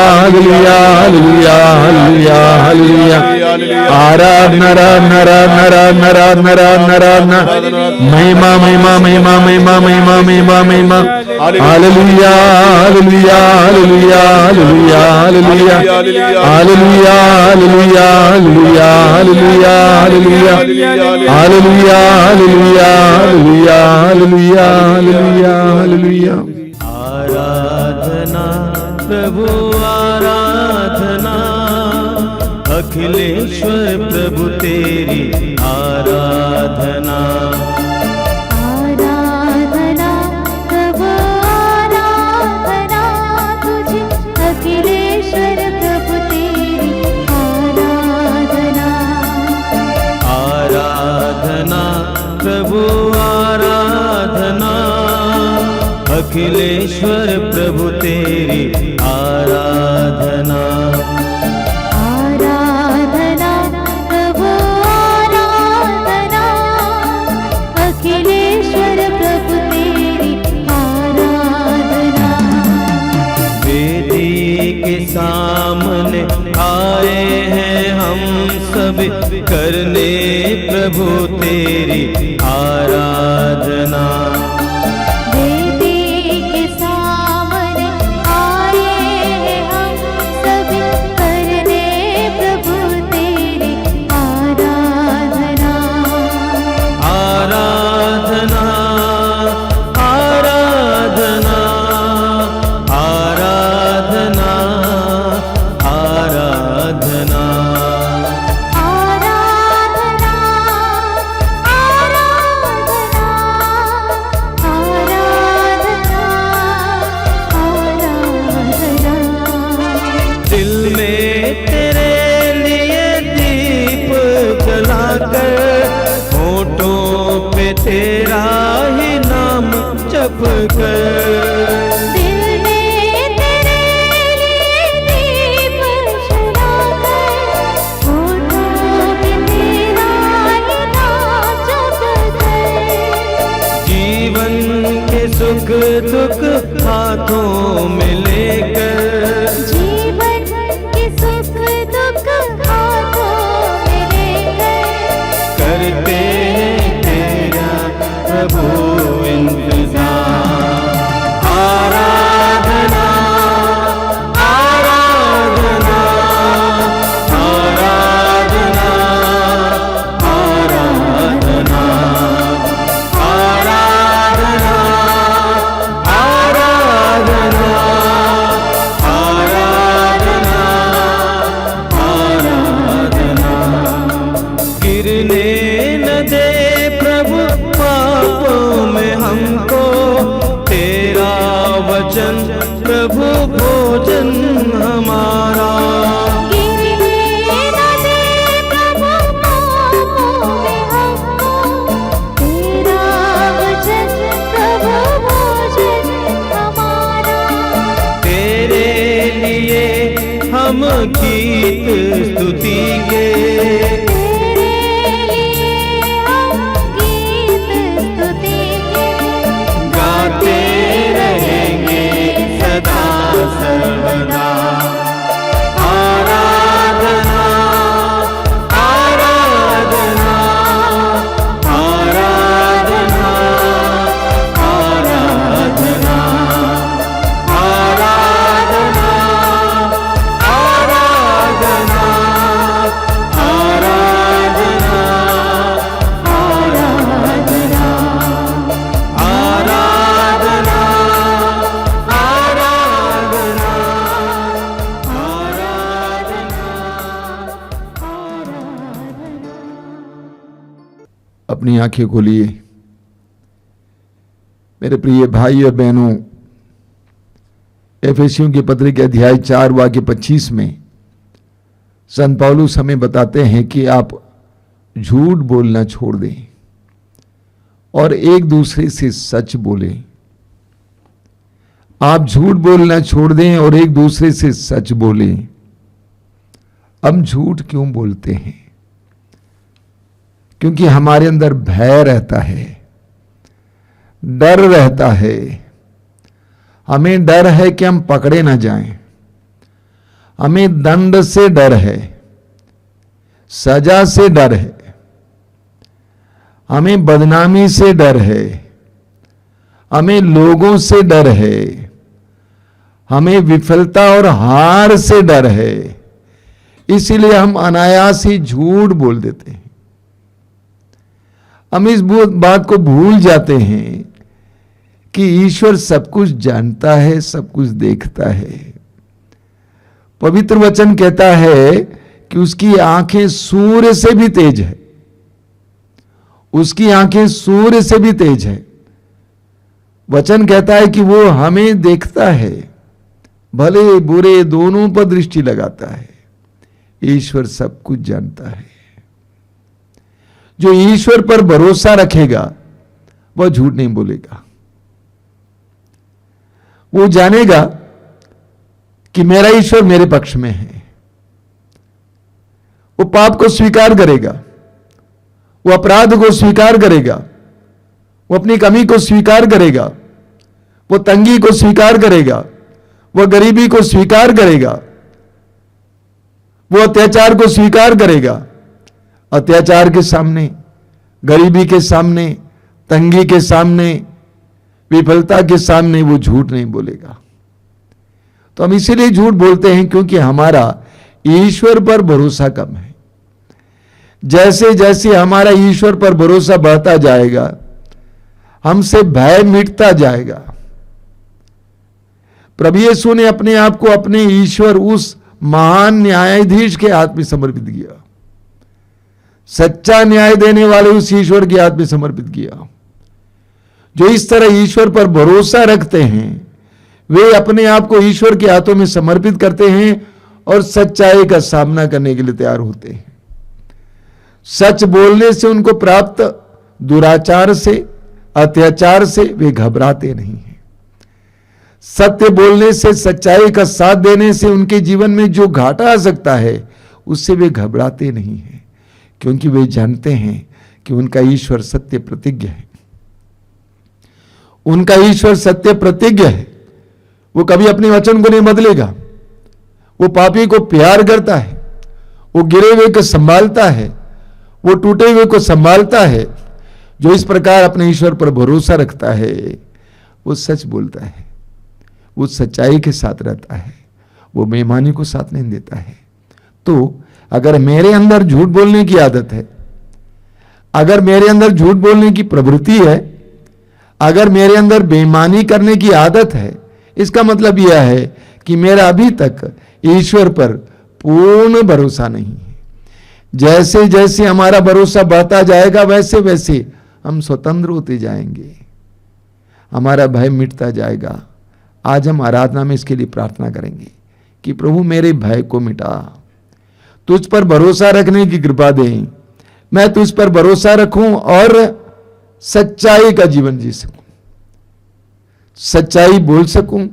A: hallelujah, hallelujah, hallelujah. आराधना, आराधना, आराधना, आराधना, आराधना, आराधना। महिमा, महिमा, महिमा, महिमा, महिमा, महिमा, महिमा। Hallelujah, hallelujah, hallelujah, hallelujah, hallelujah, hallelujah, hallelujah, hallelujah, hallelujah, hallelujah, hallelujah, hallelujah, hallelujah, hallelujah, hallelujah, hallelujah.
D: आराधना प्रभु आराधना, अखिलेश्वर प्रभु तेरी आराधना।
C: आराधना प्रभु आराधना, तुझे अखिलेश्वर प्रभु तेरी आराधना।
D: आराधना प्रभु आराधना, अखिलेश्वर प्रभु तेरी आराधना।
C: आराधना प्रभु आराधना, अखिलेश्वर प्रभु तेरी आराधना।
D: वेदी के सामने आए हैं हम सब, करने प्रभु तेरी आराधना।
C: वेदी के सामने आए हैं हम सब, करने प्रभु तेरी आराधना।
D: आराधना, आराधना, आराधना, हम गीत स्तुति के,
C: तेरे लिए हम गीत स्तुति के
D: गाते रहेंगे सदा सर्वदा। आराधना आराधना आराधना आराधना आराधना आराधना आराधना आराधना आराधना
A: अपनी आंखें खोलिए मेरे प्रिय भाई और बहनों। एफेसियों के पत्र के अध्याय 4 वाक्य 25 में संत पौलुस हमें बताते हैं कि आप झूठ बोलना छोड़ दें और एक दूसरे से सच बोलें। आप झूठ बोलना छोड़ दें और एक दूसरे से सच बोलें। हम झूठ क्यों बोलते हैं? क्योंकि हमारे अंदर भय रहता है, डर रहता है। हमें डर है कि हम पकड़े ना जाएं, हमें दंड से डर है, सजा से डर है, हमें बदनामी से डर है, हमें लोगों से डर है, हमें विफलता और हार से डर है। इसीलिए हम अनायास ही झूठ बोल देते हैं। हम इस बात को भूल जाते हैं कि ईश्वर सब कुछ जानता है, सब कुछ देखता है। पवित्र वचन कहता है कि उसकी आंखें सूर्य से भी तेज है, उसकी आंखें सूर्य से भी तेज है। वचन कहता है कि वो हमें देखता है, भले बुरे दोनों पर दृष्टि लगाता है। ईश्वर सब कुछ जानता है। जो ईश्वर पर भरोसा रखेगा वह झूठ नहीं बोलेगा। वो जानेगा कि मेरा ईश्वर मेरे पक्ष में है। वो पाप को स्वीकार करेगा, वो अपराध को स्वीकार करेगा, वो अपनी कमी को स्वीकार करेगा, वो तंगी को स्वीकार करेगा, वो गरीबी को स्वीकार करेगा, वो अत्याचार को स्वीकार करेगा। अत्याचार के सामने, गरीबी के सामने, तंगी के सामने, विफलता के सामने वो झूठ नहीं बोलेगा। तो हम इसीलिए झूठ बोलते हैं क्योंकि हमारा ईश्वर पर भरोसा कम है। जैसे जैसे हमारा ईश्वर पर भरोसा बढ़ता जाएगा, हमसे भय मिटता जाएगा। प्रभु यीशु ने अपने आप को अपने ईश्वर, उस महान न्यायाधीश के हाथ में समर्पित किया। सच्चा न्याय देने वाले उस ईश्वर के हाथ में समर्पित किया। जो इस तरह ईश्वर पर भरोसा रखते हैं वे अपने आप को ईश्वर के हाथों में समर्पित करते हैं और सच्चाई का सामना करने के लिए तैयार होते हैं। सच बोलने से उनको प्राप्त दुराचार से, अत्याचार से वे घबराते नहीं हैं। सत्य बोलने से, सच्चाई का साथ देने से उनके जीवन में जो घाटा आ सकता है उससे वे घबराते नहीं हैं, क्योंकि वे जानते हैं कि उनका ईश्वर सत्य प्रतिज्ञ है। उनका ईश्वर सत्य प्रतिज्ञ है। वो कभी अपने वचन को नहीं बदलेगा। वो पापी को प्यार करता है, वो गिरे हुए को संभालता है, वो टूटे हुए को संभालता है। जो इस प्रकार अपने ईश्वर पर भरोसा रखता है वो सच बोलता है, वो सच्चाई के साथ रहता है, वो बेईमानी को साथ नहीं देता है। तो अगर मेरे अंदर झूठ बोलने की आदत है, अगर मेरे अंदर झूठ बोलने की प्रवृत्ति है, अगर मेरे अंदर बेईमानी करने की आदत है, इसका मतलब यह है कि मेरा अभी तक ईश्वर पर पूर्ण भरोसा नहीं है। जैसे जैसे हमारा भरोसा बढ़ता जाएगा वैसे वैसे हम स्वतंत्र होते जाएंगे, हमारा भय मिटता जाएगा। आज हम आराधना में इसके लिए प्रार्थना करेंगे कि प्रभु मेरे भय को मिटा, तुझ पर भरोसा रखने की कृपा दे। मैं तुझ पर भरोसा रखूं और सच्चाई का जीवन जी सकूं, सच्चाई बोल सकूं,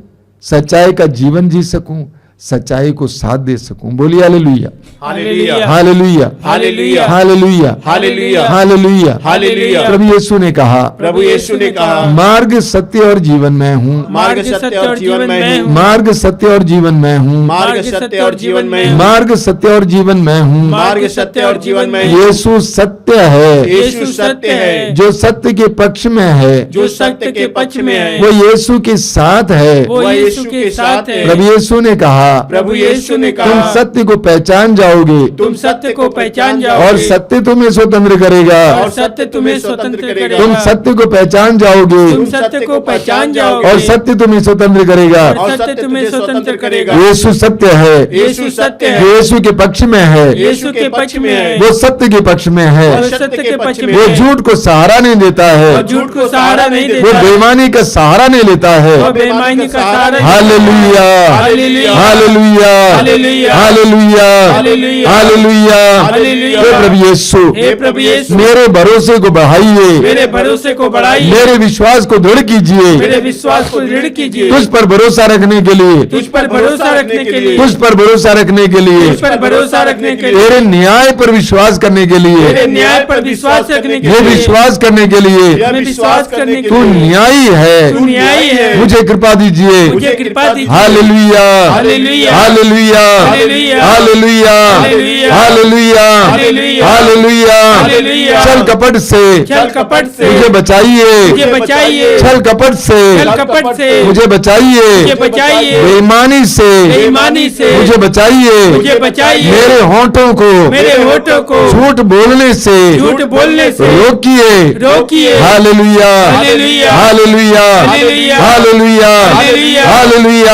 A: सच्चाई का जीवन जी सकूं, सच्चाई को साथ दे सकूं। बोलिए हालेलुया,
B: hallelujah,
A: hallelujah,
B: hallelujah,
A: hallelujah,
B: hallelujah,
A: hallelujah.
B: Hallelujah.
A: प्रभु यीशु ने कहा,
B: प्रभु यीशु ने कहा,
A: मार्ग सत्य और जीवन मैं हूँ,
B: मार्ग सत्य और जीवन मैं हूँ,
A: मार्ग सत्य और जीवन मैं हूँ,
B: मार्ग सत्य और जीवन मैं हूँ,
A: मार्ग सत्य और जीवन मैं हूँ।
B: मार्ग सत्य और जीवन मैं हूँ।
A: यीशु सत्य है,
B: यीशु सत्य है,
A: जो सत्य के पक्ष में है,
B: जो सत्य के पक्ष में है,
A: वो यीशु के साथ है।
B: वो यीशु के साथ है।
A: प्रभु यीशु ने कहा,
B: प्रभु यीशु ने
A: तुम
B: कहा,
A: सत्य को पहचान जाओगे
B: तुम सत्य को पहचान जाओगे
A: और सत्य तुम्हें स्वतंत्र करेगा।
B: और सत्य तुम्हें स्वतंत्र करेगा।
A: तुम सत्य को पहचान जाओगे
B: तुम सत्य को पहचान जाओगे
A: और सत्य तुम्हें स्वतंत्र करेगा।
B: और सत्य तुम्हें स्वतंत्र करेगा।
A: यीशु सत्य है,
B: यीशु सत्य
A: जो
B: है,
A: यीशु के पक्ष में है,
B: यीशु के पक्ष में है,
A: वो सत्य के पक्ष में है।
B: और सत्य के पक्ष में
A: वो
B: है,
A: झूठ को सहारा नहीं देता है,
B: और झूठ को सहारा नहीं
A: वो
B: देता,
A: बेईमानी का सहारा नहीं लेता है।
B: और बेईमानी का सहारा नहीं
A: हालेलुया,
B: hallelujah,
A: hallelujah,
B: hallelujah,
A: hallelujah,
B: hallelujah,
A: hallelujah.
B: हालेलुया।
A: हे प्रभु यीशु,
B: हे प्रभु यीशु,
A: मेरे भरोसे को बढ़ाइए,
B: मेरे भरोसे को बढ़ाइए,
A: मेरे विश्वास को दृढ़ कीजिए।
B: मेरे विश्वास को दृढ़ कीजिए,
A: तुझ पर भरोसा रखने के लिए,
B: तुझ पर भरोसा रखने के लिए,
A: तुझ पर भरोसा रखने के लिए,
B: तुझ पर भरोसा रखने के लिए,
A: तेरे न्याय पर विश्वास करने के लिए,
B: तेरे न्याय पर विश्वास रखने के
A: ये
B: लिए,
A: विश्वास करने के लिए
B: हमें विश्वास करने के
A: तू
B: लिए,
A: न्यायी है,
B: तू न्यायी है,
A: मुझे कृपा दीजिए।
B: मुझे कृपा दीजिए।
A: Hallelujah,
B: hallelujah,
A: hallelujah,
B: hallelujah,
A: hallelujah,
B: hallelujah,
A: hallelujah,
B: hallelujah,
A: hallelujah.
B: Hallelujah.
A: छल कपट से
B: छल कपट से
A: मुझे बचाइए,
B: मुझे बचाइए,
A: छल कपट से
B: छल कपट से
A: मुझे बचाइए,
B: मुझे बचाइए,
A: बेईमानी से
B: बेईमानी से
A: मुझे बचाइए,
B: मुझे बचाइए,
A: मेरे होठों को
B: मेरे होठों को
A: झूठ बोलने से
B: झूठ बोलने से
A: रोकिए,
B: रोकिए।
A: हालेलुया,
B: hallelujah,
A: hallelujah,
B: hallelujah,
A: hallelujah,
B: hallelujah,
A: hallelujah,
B: hallelujah,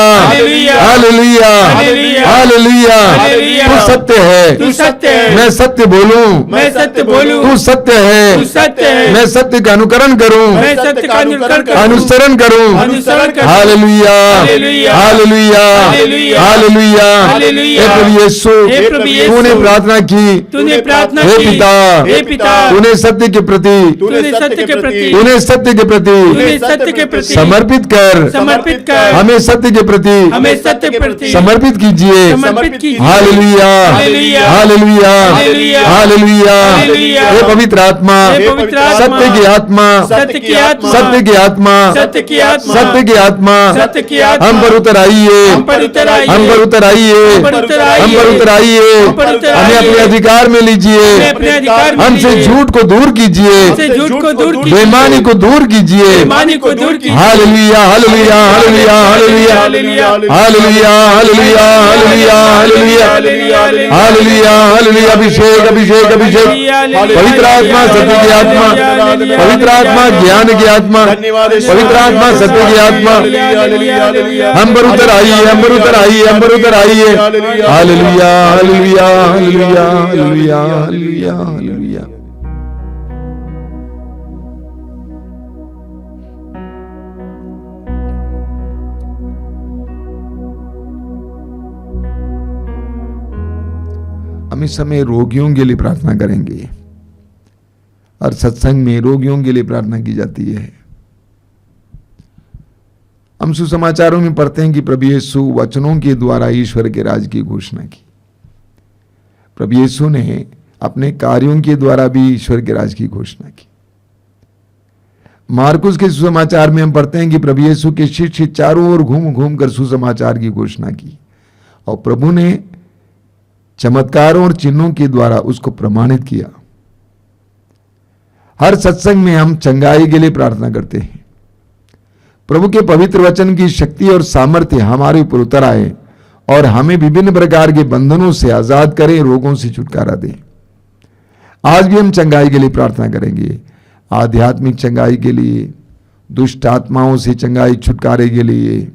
A: hallelujah,
B: hallelujah,
A: hallelujah.
B: हालेलुया।
A: तू सत्य है,
B: तू सत्य है,
A: मैं सत्य बोलूं,
B: मैं सत्य बोलूं,
A: तू सत्य है,
B: तू सत्य है,
A: मैं सत्य का अनुकरण करूं,
B: मैं सत्य का अनुकरण करूं,
A: अनुसरण करूं।
B: अनुसरण करूं।
A: हालेलुया,
B: हालेलुया,
A: हालेलुया,
B: हालेलुया,
A: हालेलुया।
B: हालेलुया।
A: हे प्रभु यीशु,
B: हे प्रभु यीशु,
A: तूने प्रार्थना की,
B: तूने प्रार्थना
A: हे
B: की,
A: पिता,
B: हे पिता,
A: तूने सत्य के प्रति,
B: तूने सत्य के प्रति,
A: तूने सत्य के प्रति
B: तूने सत्य के प्रति
A: समर्पित कर,
B: समर्पित कर,
A: हमें सत्य के प्रति
B: हमें सत्य के प्रति
A: समर्पित कीजिए।
B: समर्पित कीजिए।
A: हालेलुया,
B: हालेलुया,
A: हालेलुया,
B: हालेलुया,
A: हालेलुया।
B: हालेलुया।
A: हे पवित्र आत्मा,
B: हे पवित्र आत्मा,
A: सत्य की आत्मा,
B: सत्य की आत्मा,
A: सत्य की आत्मा,
B: सत्य की आत्मा,
A: सत्य की आत्मा
B: सत्य की आत्मा,
A: हम पर उतर आइए,
B: हम पर उतर आइए,
A: हम पर उतर आइए,
B: हम पर उतर आइए,
A: हम पर उतर आइए,
B: हम पर उतर
A: हमें
B: आइए,
A: अपने अधिकार में लीजिए,
B: हमें अपने अधिकार में
A: हमसे
B: लीजिए,
A: झूठ को दूर कीजिए,
B: हमसे झूठ को दूर कीजिए,
A: बेईमानी को दूर कीजिए।
B: बेईमानी को दूर कीजिए।
A: हालेलुया, hallelujah, hallelujah, hallelujah,
B: hallelujah,
A: hallelujah, hallelujah, hallelujah, hallelujah, hallelujah, हालेलुया। अभिषेक, अभिषेक, अभिषेक। पवित्र आत्मा, सत्य की आत्मा, पवित्र आत्मा, ज्ञान की आत्मा, पवित्र आत्मा, सत्य की आत्मा हम पर उतर आइए, हम पर उतर आइए, हम पर उतर आइए। Hallelujah, hallelujah, hallelujah, hallelujah, hallelujah, hallelujah. हम इस समय रोगियों के लिए प्रार्थना करेंगे और सत्संग में रोगियों के लिए प्रार्थना की जाती है। हम सुसमाचारों में पढ़ते हैं कि प्रभु यीशु वचनों के द्वारा ईश्वर के राज की घोषणा की। प्रभु यीशु ने अपने कार्यों के द्वारा भी ईश्वर के राज की घोषणा की। मार्कुस के सुसमाचार में हम पढ़ते हैं कि प्रभु यीशु के शिष्य चारों ओर घूम घूम कर सुसमाचार की घोषणा की और प्रभु ने चमत्कारों और चिन्हों के द्वारा उसको प्रमाणित किया। हर सत्संग में हम चंगाई के लिए प्रार्थना करते हैं। प्रभु के पवित्र वचन की शक्ति और सामर्थ्य हमारे ऊपर उतर आए और हमें विभिन्न प्रकार के बंधनों से आजाद करे, रोगों से छुटकारा दे। आज भी हम चंगाई के लिए प्रार्थना करेंगे, आध्यात्मिक चंगाई के लिए, दुष्ट आत्माओं से चंगाई छुटकारे के लिए,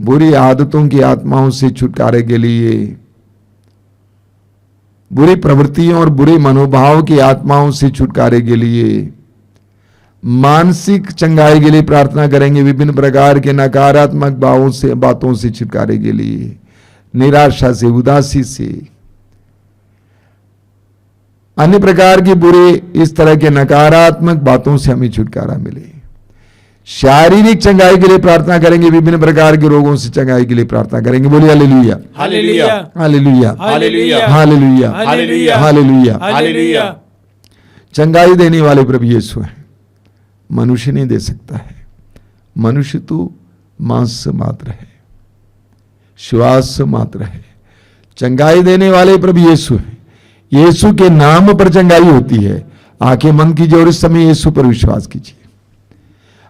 A: बुरी आदतों की आत्माओं से छुटकारे के लिए, बुरी प्रवृत्तियों और बुरे मनोभाव की आत्माओं से छुटकारे के लिए, मानसिक चंगाई के लिए प्रार्थना करेंगे, विभिन्न प्रकार के नकारात्मक भावों से, बातों से छुटकारे के लिए, निराशा से, उदासी से, अन्य प्रकार की बुरे इस तरह के नकारात्मक बातों से हमें छुटकारा मिले। शारीरिक चंगाई के लिए प्रार्थना करेंगे, विभिन्न प्रकार के रोगों से चंगाई के लिए प्रार्थना करेंगे। बोलिए हालेलुया,
B: hallelujah,
A: hallelujah,
B: hallelujah,
A: hallelujah,
B: hallelujah,
A: hallelujah.
B: Hallelujah.
A: चंगाई देने वाले प्रभु यीशु हैं, मनुष्य नहीं दे सकता है। मनुष्य तो मांस मात्र है, श्वास मात्र है। चंगाई देने वाले प्रभु यीशु हैं। यीशु के नाम पर चंगाई होती है। आंखें बंद कीजिए और इस समय यीशु पर विश्वास कीजिए।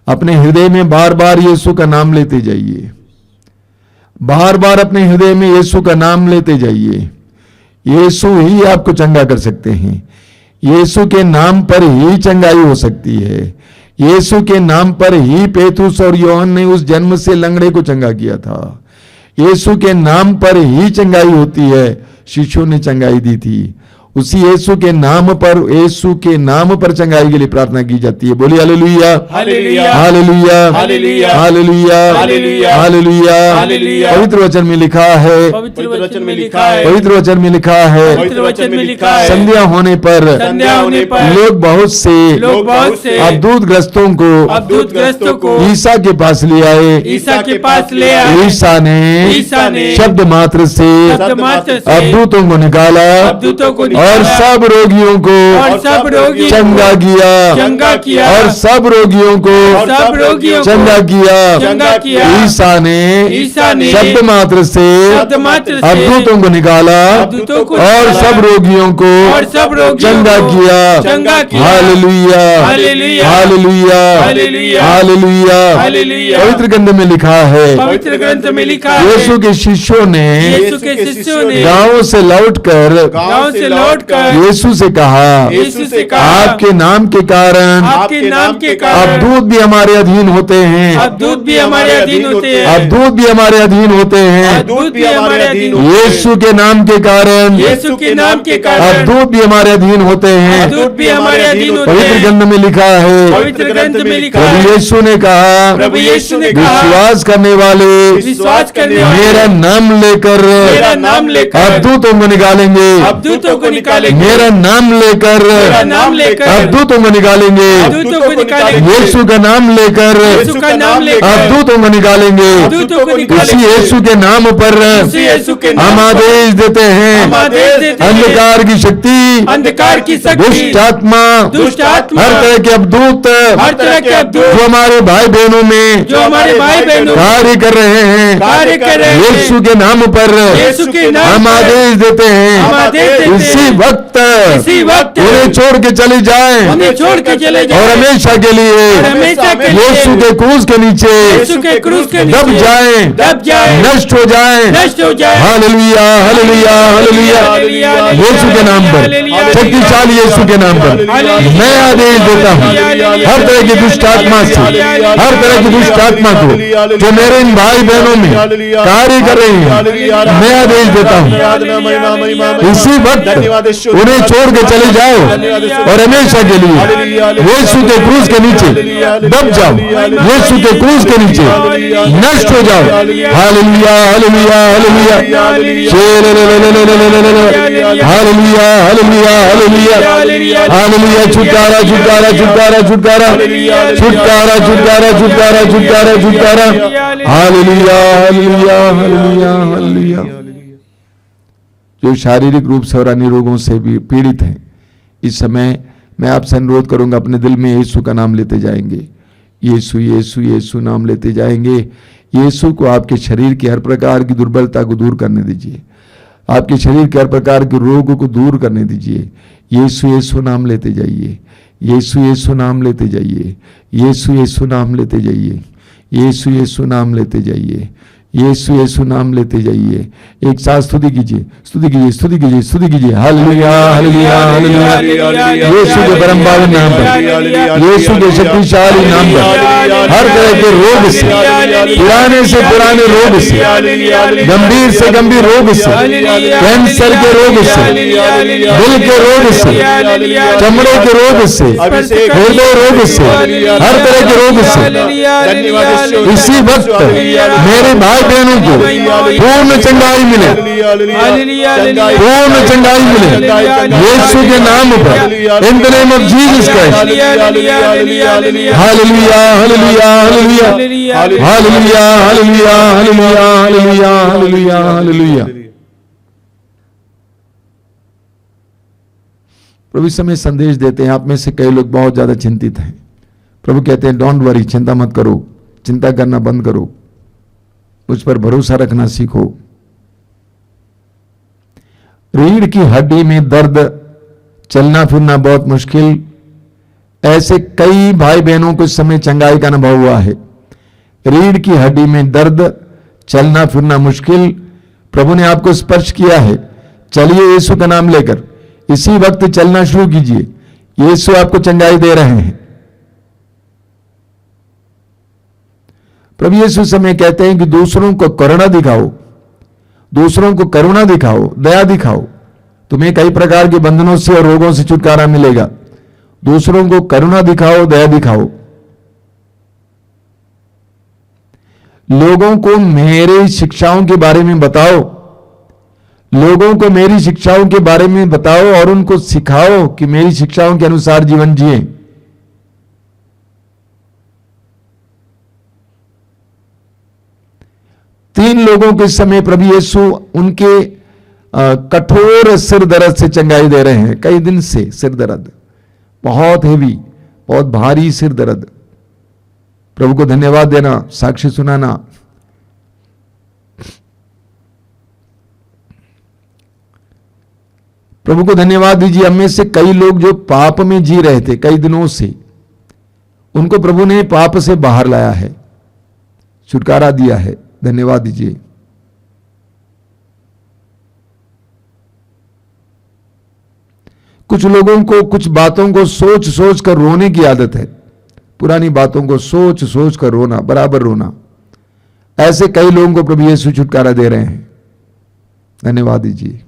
A: अपने हृदय में बार बार यीशु का नाम लेते जाइए। बार बार अपने हृदय में यीशु का नाम लेते जाइए। यीशु ही आपको चंगा कर सकते हैं। यीशु के नाम पर ही चंगाई हो सकती है। यीशु के नाम पर ही पेतरुस और योहन ने उस जन्म से लंगड़े को चंगा किया था। यीशु के नाम पर ही चंगाई होती है। शिष्यों ने चंगाई दी थी। उसी यीशु के नाम पर, यीशु के नाम पर चंगाई के लिए प्रार्थना की जाती है। बोलिए हालेलुया,
B: hallelujah,
A: hallelujah,
B: hallelujah,
A: hallelujah,
B: hallelujah,
A: hallelujah.
B: Hallelujah.
A: पवित्र वचन में लिखा है,
B: पवित्र वचन में लिखा है,
A: पवित्र वचन में लिखा है,
B: पवित्र वचन में लिखा है,
A: संध्या होने पर
B: संध्या होने पर
A: लोग बहुत से अद्भुत ग्रस्तों को
B: अद्भुत ग्रस्तों को
A: ईसा के पास ले आए।
B: ईसा के पास ले आए।
A: ईसा ने शब्द मात्र से
B: शब्द मात्र से
A: अद्भुतों को निकाला
B: अद्भुतों को
A: और
B: निकाला
A: सब रोगियों को
B: और सब रोगियों को
A: चंगा किया,
B: चंगा किया
A: और सब रोगियों को
B: सब रोगियों को
A: चंगा किया।
B: चंगा किया।
A: ईसा ने
B: शब्द
A: मात्र से अद्भुतों को निकाला
B: अद्भुतों को
A: और
B: निकाला
A: सब रोगियों को
B: और सब रोगियों
A: चंगा
B: को
A: किया।
B: चंगा किया।
A: Hallelujah,
B: hallelujah,
A: hallelujah,
B: hallelujah,
A: hallelujah.
B: Hallelujah.
A: पवित्र ग्रंथ में लिखा है,
B: पवित्र ग्रंथ में लिखा है,
A: यीशु के शिष्यों ने
B: यीशु के शिष्यों ने
A: गांव से लौटकर
B: गांव से लौटकर
A: यीशु से कहा,
B: यीशु से कहा,
A: आपके नाम के कारण
B: आपके नाम के कारण
A: अद्भुत भी हमारे अधीन होते हैं।
B: अद्भुत भी हमारे अधीन होते हैं।
A: अद्भुत भी हमारे अधीन होते हैं।
B: अद्भुत भी हमारे अधीन होते हैं।
A: यीशु के नाम के कारण
B: यीशु के नाम के कारण
A: अद्भुत भी हमारे अधीन होते हैं।
B: अद्भुत भी हमारे अधीन होते
A: पवित्र
B: हैं।
A: ग्रंथ में लिखा है,
B: पवित्र ग्रंथ में लिखा
A: प्रभु
B: है,
A: यीशु ने कहा,
B: प्रभु यीशु ने कहा,
A: विश्वास करने वाले
B: विश्वास करने वाले
A: मेरा नाम लेकर
B: मेरा नाम लेकर
A: अद्भुतों को निकालेंगे।
B: अद्भुतों को निकालेंगे।
A: मेरा नाम लेकर
B: मेरा नाम लेकर
A: अद्भुतों को निकालेंगे।
B: अद्भुतों को निकालेंगे।
A: यीशु का नाम लेकर
B: यीशु का नाम लेकर
A: अद्भुतों को निकालेंगे।
B: अद्भुतों को
A: उसी
B: निकालेंगे।
A: यीशु के नाम पर
B: उसी यीशु के नाम
A: हम
B: पर
A: आदेश देते हैं,
B: हम आदेश देते हैं।
A: अंधकार की शक्ति,
B: अंधकार की शक्ति,
A: दुष्ट आत्मा,
B: दुष्ट आत्मा,
A: हर तरह के अवधूत
B: हर तरह के अद्भुत
A: जो हमारे भाई बहनों में
B: जो हमारे भाई बहनों
A: कार्य कर रहे हैं,
B: कार्य कर रहे हैं,
A: यीशु के नाम पर
B: यीशु के नाम
A: हम
B: पर
A: आदेश देते
B: हम
A: हैं।
B: आदेश देते
A: इसी
B: हैं।
A: वक्त
B: इसी वक्त
A: उन्हें छोड़ के चले जाएं
B: उन्हें छोड़ के चले
A: और
B: जाए
A: हमेशा के लिए
B: और हमेशा के लिए
A: यीशु के क्रूस के नीचे
B: यीशु के क्रूस के
A: दब
B: नीचे
A: जाएं,
B: दब जाए,
A: नष्ट हो जाएं।
B: नष्ट हो जाए।
A: Hallelujah, hallelujah, hallelujah. यीशु के नाम पर, शक्तिशाली यीशु के नाम पर मैं आदेश देता हूँ, हर तरह की दुष्ट आत्मा से, हर तरह की दुष्ट आत्मा को जो मेरे इन भाई बहनों में कार्य कर रहे हैं, मैं आदेश देता हूँ इसी वक्त उन्हें छोड़ के चले जाओ और हमेशा के लिए यीशु के क्रूस के नीचे दब जाओ, यीशु के क्रूस के नीचे नष्ट हो जाओ। Hallelujah, hallelujah, hallelujah, hallelujah, hallelujah, hallelujah, hallelujah. छुटकारा, छुटकारा, छुटकारा, छुटकारा, छुटकारा, छुटकारा, छुटकारा, छुटकारा, छुटकारा। Hallelujah, hallelujah, hallelujah, hallelujah. जो शारीरिक रूप से और अन्य रोगों से भी पीड़ित हैं, इस समय मैं आपसे अनुरोध करूंगा, अपने दिल में यीशु का नाम लेते जाएंगे। यीशु, यीशु, यीशु नाम लेते जाएंगे। यीशु को आपके शरीर की हर प्रकार की दुर्बलता को दूर करने दीजिए, आपके शरीर के हर प्रकार के रोगों को दूर करने दीजिए। यीशु, यीशु नाम लेते जाइए। यीशु, यीशु नाम लेते जाइए। यीशु, यीशु नाम लेते जाइए। यीशु, यीशु नाम लेते जाइए। यीशु, यीशु नाम लेते जाइए। एक साथ स्तुति कीजिए, स्तुति कीजिए, स्तुति कीजिए, स्तुति कीजिए। हालेलुया, हालेलुया, हालेलुया। यीशु के परम पावन नाम पर, यीशु के शक्तिशाली नाम पर हर तरह के रोग से, पुराने से पुराने रोग से, गंभीर से गंभीर रोग से, कैंसर के रोग से, दिल के रोग से, चमड़े के रोग से, हृदय रोग से, हर तरह के रोग से इसी वक्त मेरे भाई बहनों को पूर्ण चंगाई मिले, पूर्ण चंगाई मिले यीशु के नाम पर, in the name of Jesus Christ. हालेलुया hallelujah hallelujah hallelujah hallelujah hallelujah hallelujah hallelujah hallelujah. प्रभु इस समय संदेश देते हैं, आप में से कई लोग बहुत ज्यादा चिंतित हैं। प्रभु कहते हैं डोंट वरी, चिंता मत करो, चिंता करना बंद करो, उस पर भरोसा रखना सीखो। रीढ़ की हड्डी में दर्द, चलना फिरना बहुत मुश्किल, ऐसे कई भाई बहनों को इस समय चंगाई का अनुभव हुआ है। रीढ़ की हड्डी में दर्द, चलना फिरना मुश्किल, प्रभु ने आपको स्पर्श किया है। चलिए यीशु का नाम लेकर इसी वक्त चलना शुरू कीजिए, यीशु आपको चंगाई दे रहे हैं। प्रभु यीशु समय कहते हैं कि दूसरों को करुणा दिखाओ, दूसरों को करुणा दिखाओ, दया दिखाओ, तुम्हें कई प्रकार के बंधनों से और रोगों से छुटकारा मिलेगा। दूसरों को करुणा दिखाओ, दया दिखाओ। लोगों को मेरी शिक्षाओं के बारे में बताओ, लोगों को मेरी शिक्षाओं के बारे में बताओ और उनको सिखाओ कि मेरी शिक्षाओं के अनुसार जीवन जिए। तीन लोगों के समय प्रभु यीशु उनके कठोर सिर दर्द से चंगाई दे रहे हैं। कई दिन से सिर दर्द, बहुत हेवी, बहुत भारी सिर दर्द। प्रभु को धन्यवाद देना, साक्षी सुनाना। प्रभु को धन्यवाद दीजिए। हम में से कई लोग जो पाप में जी रहे थे कई दिनों से, उनको प्रभु ने पाप से बाहर लाया है, छुटकारा दिया है। धन्यवाद दीजिए। कुछ लोगों को कुछ बातों को सोच सोच कर रोने की आदत है, पुरानी बातों को सोच सोच कर रोना, बराबर रोना। ऐसे कई लोगों को प्रभु यीशु छुटकारा दे रहे हैं। धन्यवाद दीजिए।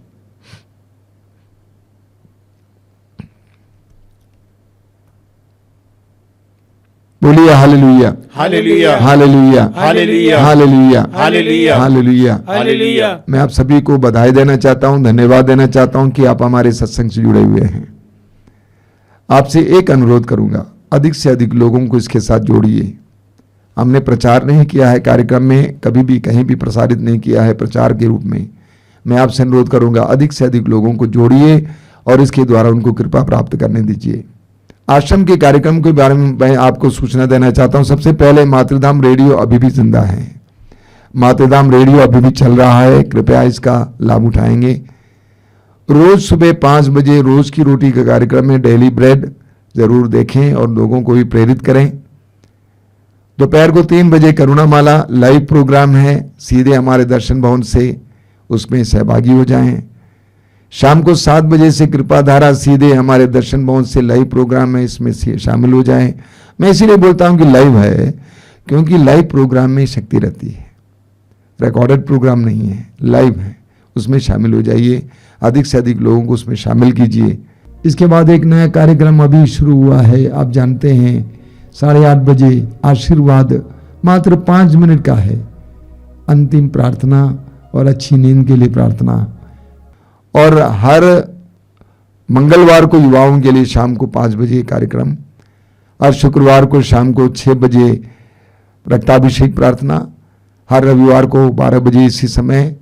A: बोलिए हालेलुया
D: hallelujah
A: hallelujah
D: hallelujah
A: hallelujah
D: hallelujah
A: hallelujah.
B: Hallelujah.
A: मैं आप सभी को बधाई देना चाहता हूं, धन्यवाद देना चाहता हूं कि आप हमारे सत्संग से जुड़े हुए हैं। आपसे एक अनुरोध करूंगा, अधिक से अधिक लोगों को इसके साथ जोड़िए। हमने प्रचार नहीं किया है, कार्यक्रम में कभी भी कहीं भी प्रसारित नहीं किया है प्रचार के रूप में। मैं आपसे अनुरोध करूंगा, अधिक से अधिक लोगों को जोड़िए और इसके द्वारा उनको कृपा प्राप्त करने दीजिए। आश्रम के कार्यक्रम के बारे में मैं आपको सूचना देना चाहता हूं। सबसे पहले मातृधाम रेडियो अभी भी जिंदा है, मातृधाम रेडियो अभी भी चल रहा है, कृपया इसका लाभ उठाएंगे। रोज सुबह 5 बजे रोज की रोटी का कार्यक्रम है, डेली ब्रेड जरूर देखें और लोगों को भी प्रेरित करें। दोपहर को 3 बजे करुणामाला लाइव प्रोग्राम है, सीधे हमारे दर्शन भवन से उसमें सहभागी हो जाएं। शाम को 7 बजे से कृपा धारा सीधे हमारे दर्शन भवन से लाइव प्रोग्राम है, इसमें से शामिल हो जाएं। मैं इसीलिए बोलता हूं कि लाइव है, क्योंकि लाइव प्रोग्राम में शक्ति रहती है, रिकॉर्डेड प्रोग्राम नहीं है, लाइव है, उसमें शामिल हो जाइए। अधिक से अधिक लोगों को उसमें शामिल कीजिए। इसके बाद एक नया कार्यक्रम अभी शुरू हुआ है, आप जानते हैं, 8:30 बजे आशीर्वाद, मात्र 5 मिनट का है। अंतिम प्रार्थना और अच्छी नींद के लिए प्रार्थना। और हर मंगलवार को युवाओं के लिए शाम को 5 बजे कार्यक्रम, और शुक्रवार को शाम को 6 बजे रक्ताभिषेक प्रार्थना, हर रविवार को 12 बजे इसी समय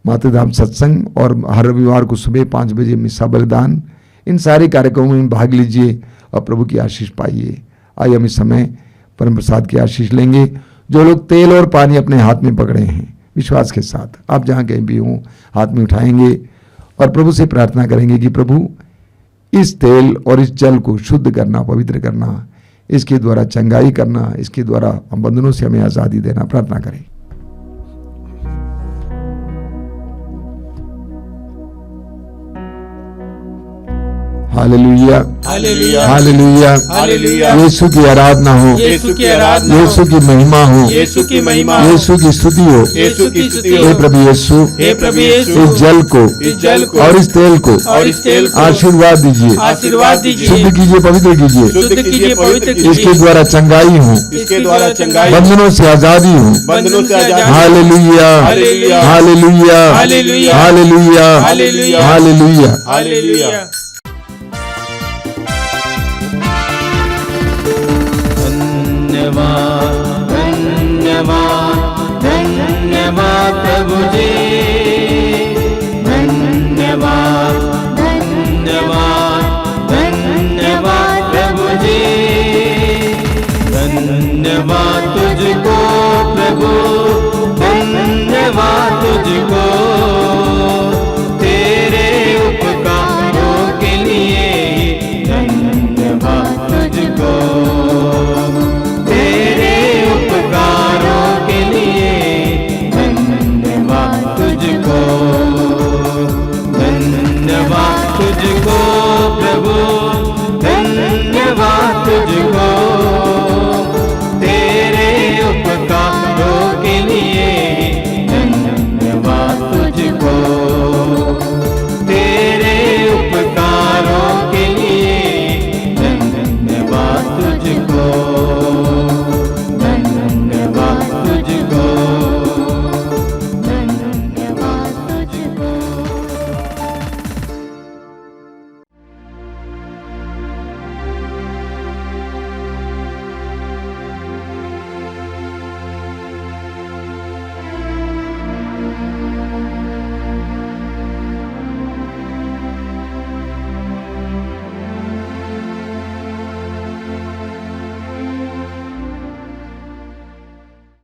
A: मातृधाम सत्संग, और हर रविवार को सुबह 5 बजे मिसा बलिदान। इन सारे कार्यक्रमों में भाग लीजिए और प्रभु की आशीष पाइए। आइए हम इस समय परम प्रसाद की आशीष लेंगे। जो लोग तेल और पानी अपने हाथ में पकड़े हैं, विश्वास के साथ आप जहां कहीं भी हों हाथ में उठाएंगे और प्रभु से प्रार्थना करेंगे कि प्रभु इस तेल और इस जल को शुद्ध करना, पवित्र करना, इसके द्वारा चंगाई करना, इसके द्वारा बंधनों से हमें आजादी देना। प्रार्थना करें। हालेलुया
B: हालेलुया
A: हालेलुया
D: हालेलुया
A: यीशु की आराधना हो,
B: यीशु की आराधना
A: यीशु की महिमा हो,
D: यीशु की महिमा हो,
A: यीशु की स्तुति हो।
D: यीशु की स्तुति
A: हे
D: हो।
A: प्रभु यीशु,
B: हे प्रभु यीशु
A: इस जल को
D: इस जल को
A: और इस तेल को
B: और इस तेल को
A: आशीर्वाद दीजिए,
B: आशीर्वाद दीजिए,
A: शुद्ध कीजिए, पवित्र कीजिए,
B: शुद्ध कीजिए, पवित्र
A: इसके
B: कीजिए,
A: द्वारा चंगाई हो,
D: इसके द्वारा चंगाई,
A: बंधनों से आजादी हो।
D: बंधनों से आजादी।
A: Hallelujah
D: hallelujah
A: hallelujah
B: hallelujah
A: hallelujah
B: hallelujah
A: hallelujah.
D: Hallelujah.
E: धन्यवाद धन्यवाद धन्यवाद प्रभु जी, धन्यवाद धन्यवाद धन्यवाद प्रभु जी, धन्यवाद तुझको प्रभु, धन्यवाद तुझको तेरे उपकारों के लिए, धन्यवाद तुझको तेरे उपकारों के लिए, धन्यवाद तुझको, धन्यवाद तुझको।